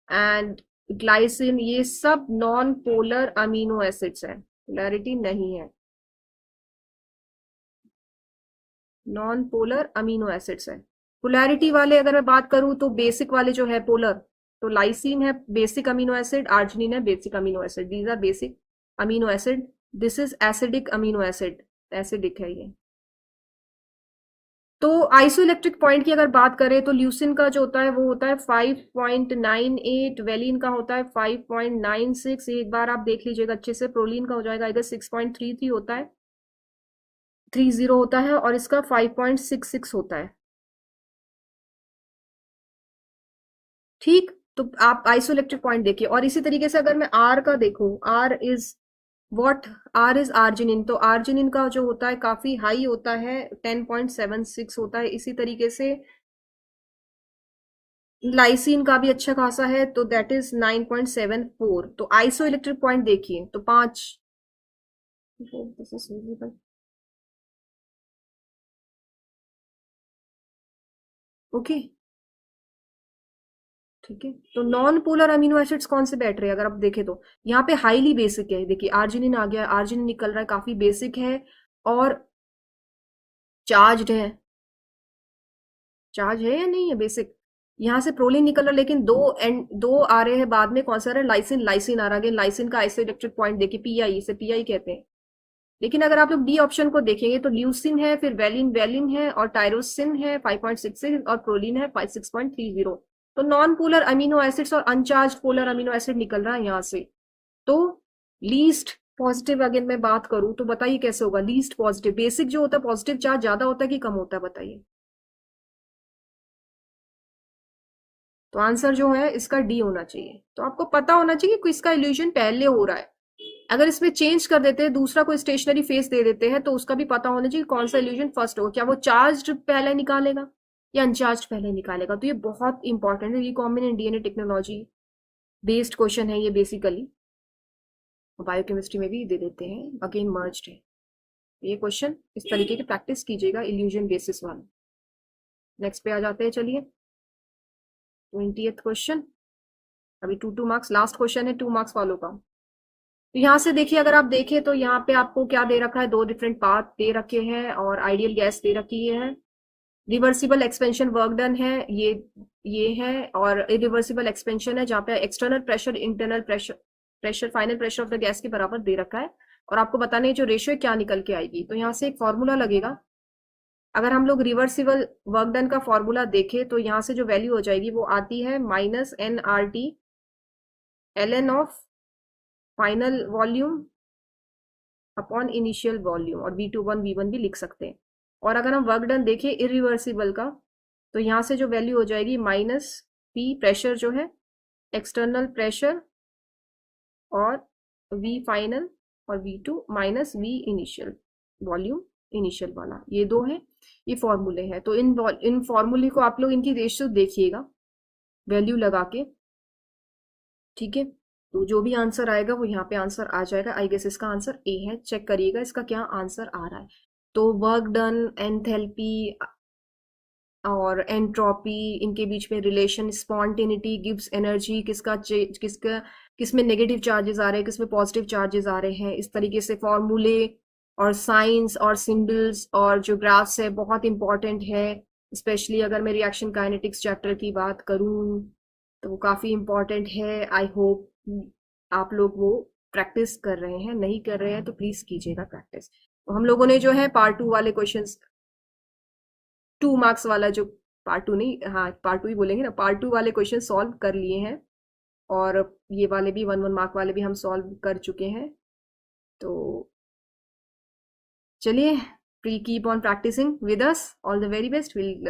and glycine, ये सब नॉन पोलर अमीनो एसिड्स हैं, पोलैरिटी नहीं है, नॉन पोलर अमीनो एसिड्स है। पोलैरिटी वाले अगर मैं बात करूं तो बेसिक वाले जो है पोलर, तो लाइसिन है बेसिक अमीनो एसिड, आर्जिनिन है basic amino acid, these are basic amino acid. This is acidic amino acid, acidic है ये। तो आइसोइलेक्ट्रिक पॉइंट की अगर बात करें तो ल्यूसिन का जो होता है वो होता है 5.98, वेलिन का होता है 5.96। एक बार आप देख लीजिएगा अच्छे से, प्रोलीन का हो जाएगा इधर 6.33 होता है, 30 होता है, और इसका 5.66 होता है। ठीक। तो आप आइसोइलेक्ट्रिक पॉइंट देखिए, और इसी तरीके से अगर मैं आर का देखूं, R is what, R is arginine. तो आर्जिनिन का जो होता है काफी हाई होता है, 10.76 होता है। इसी तरीके से लाइसिन का भी अच्छा खासा है, तो दैट इज 9.74। तो आइसोइलेक्ट्रिक पॉइंट देखिए तो 5। ओके। ठीक है, तो नॉन पोलर अमीनो एसिड्स कौन से बैठ रहे हैं अगर आप देखें तो यहाँ पे हाईली बेसिक है, देखिए आर्जिनिन आ गया, आर्जिनिन निकल रहा है, काफी बेसिक है और चार्ज्ड है। चार्ज है या नहीं है बेसिक। यहाँ से प्रोलीन निकल रहा है, लेकिन दो आ रहे हैं बाद में, कौन सा आ रहा है, लाइसिन, लाइसिन आ रहा है, लाइसिन का आइसोइलेक्ट्रिक पॉइंट देखिए पीआई, इसे पीआई कहते हैं। लेकिन अगर आप लोग डी ऑप्शन को देखेंगे तो ल्यूसिन है, फिर वेलिन वेलिन है और टायरोसिन है 5.66 और प्रोलीन है 6.30। तो नॉन पोलर अमीनो एसिड्स और अनचार्ज पोलर अमीनो एसिड निकल रहा है यहाँ से। तो लीस्ट पॉजिटिव अगर मैं बात करूं तो बताइए कैसे होगा लीस्ट पॉजिटिव। बेसिक जो होता है पॉजिटिव चार्ज ज्यादा होता है कि कम होता है बताइए। तो आंसर जो है इसका डी होना चाहिए। तो आपको पता होना चाहिए कि इसका इल्यूजन पहले हो रहा है। अगर इसमें चेंज कर देते हैं, दूसरा कोई स्टेशनरी फेस दे देते हैं, तो उसका भी पता होना चाहिए कौन सा इल्यूजन फर्स्ट होगा, क्या वो चार्ज पहले निकालेगा या अनचार्ज पहले निकालेगा। तो ये बहुत इंपॉर्टेंट है, recombinant DNA technology based question है ये बेसिकली। बायोकेमिस्ट्री में भी दे देते हैं, अगेन मर्ज्ड है ये क्वेश्चन। इस तरीके की प्रैक्टिस कीजिएगा इल्यूजन बेसिस वाला। नेक्स्ट पे आ जाते हैं, चलिए 20th क्वेश्चन। अभी 2 मार्क्स लास्ट क्वेश्चन है 2 मार्क्स वालों का। तो यहाँ से देखिए, अगर आप देखें तो यहाँ पे आपको क्या दे रखा है, 2 डिफरेंट पाथ दे रखे हैं और आइडियल गैस दे रखी है। रिवर्सिबल एक्सपेंशन वर्क डन है, ये है, और इरिवर्सिबल एक्सपेंशन है जहाँ पे external pressure internal pressure pressure final pressure of the gas के बराबर दे रखा है। और आपको बताने जो रेशियो क्या निकल के आएगी। तो यहाँ से एक फॉर्मूला लगेगा। अगर हम लोग रिवर्सिबल वर्क डन का फॉर्मूला देखें तो यहाँ से जो वैल्यू हो जाएगी वो आती है -nRT ln of final volume upon initial volume, और V21 V1 भी लिख सकते हैं। और अगर हम वर्क डन देखें इरिवर्सिबल का, तो यहाँ से जो वैल्यू हो जाएगी -P प्रेशर जो है एक्सटर्नल प्रेशर, और V फाइनल, और V2 -V initial volume, initial वाला, ये दो है, ये फॉर्मूले हैं। तो इन फॉर्मूले को आप लोग इनकी रेशियो देखिएगा वैल्यू लगा के, ठीक है। तो जो भी आंसर आएगा वो यहाँ पे आंसर आ जाएगा। आई गेस इसका आंसर ए है, चेक करिएगा इसका क्या आंसर आ रहा है। तो वर्क डन, एंथैल्पी और एंट्रोपी, इनके बीच में रिलेशन, स्पॉन्टेनिटी गिव्स एनर्जी, किसमें नेगेटिव चार्जेस आ रहे हैं, किसमें पॉजिटिव चार्जेस आ रहे हैं, इस तरीके से फॉर्मूले और साइंस और सिंबल्स और जो ग्राफ्स है बहुत इंपॉर्टेंट है। स्पेशली अगर मैं रिएक्शन काइनेटिक्स चैप्टर की बात करूँ तो वो काफ़ी इंपॉर्टेंट है। आई होप आप लोग वो प्रैक्टिस कर रहे हैं, नहीं कर रहे हैं तो प्लीज कीजिएगा प्रैक्टिस। तो हम लोगों ने जो है पार्ट 2 वाले क्वेश्चंस, 2 मार्क्स वाला जो, पार्ट 2 नहीं, हाँ पार्ट 2 ही बोलेंगे ना, पार्ट 2 वाले क्वेश्चन सॉल्व कर लिए हैं। और ये वाले भी 1 1 मार्क वाले भी हम सॉल्व कर चुके हैं। तो चलिए, keep on practising with us, all the very best. Will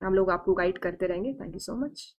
हम लोग आपको गाइड करते रहेंगे। Thank you so much.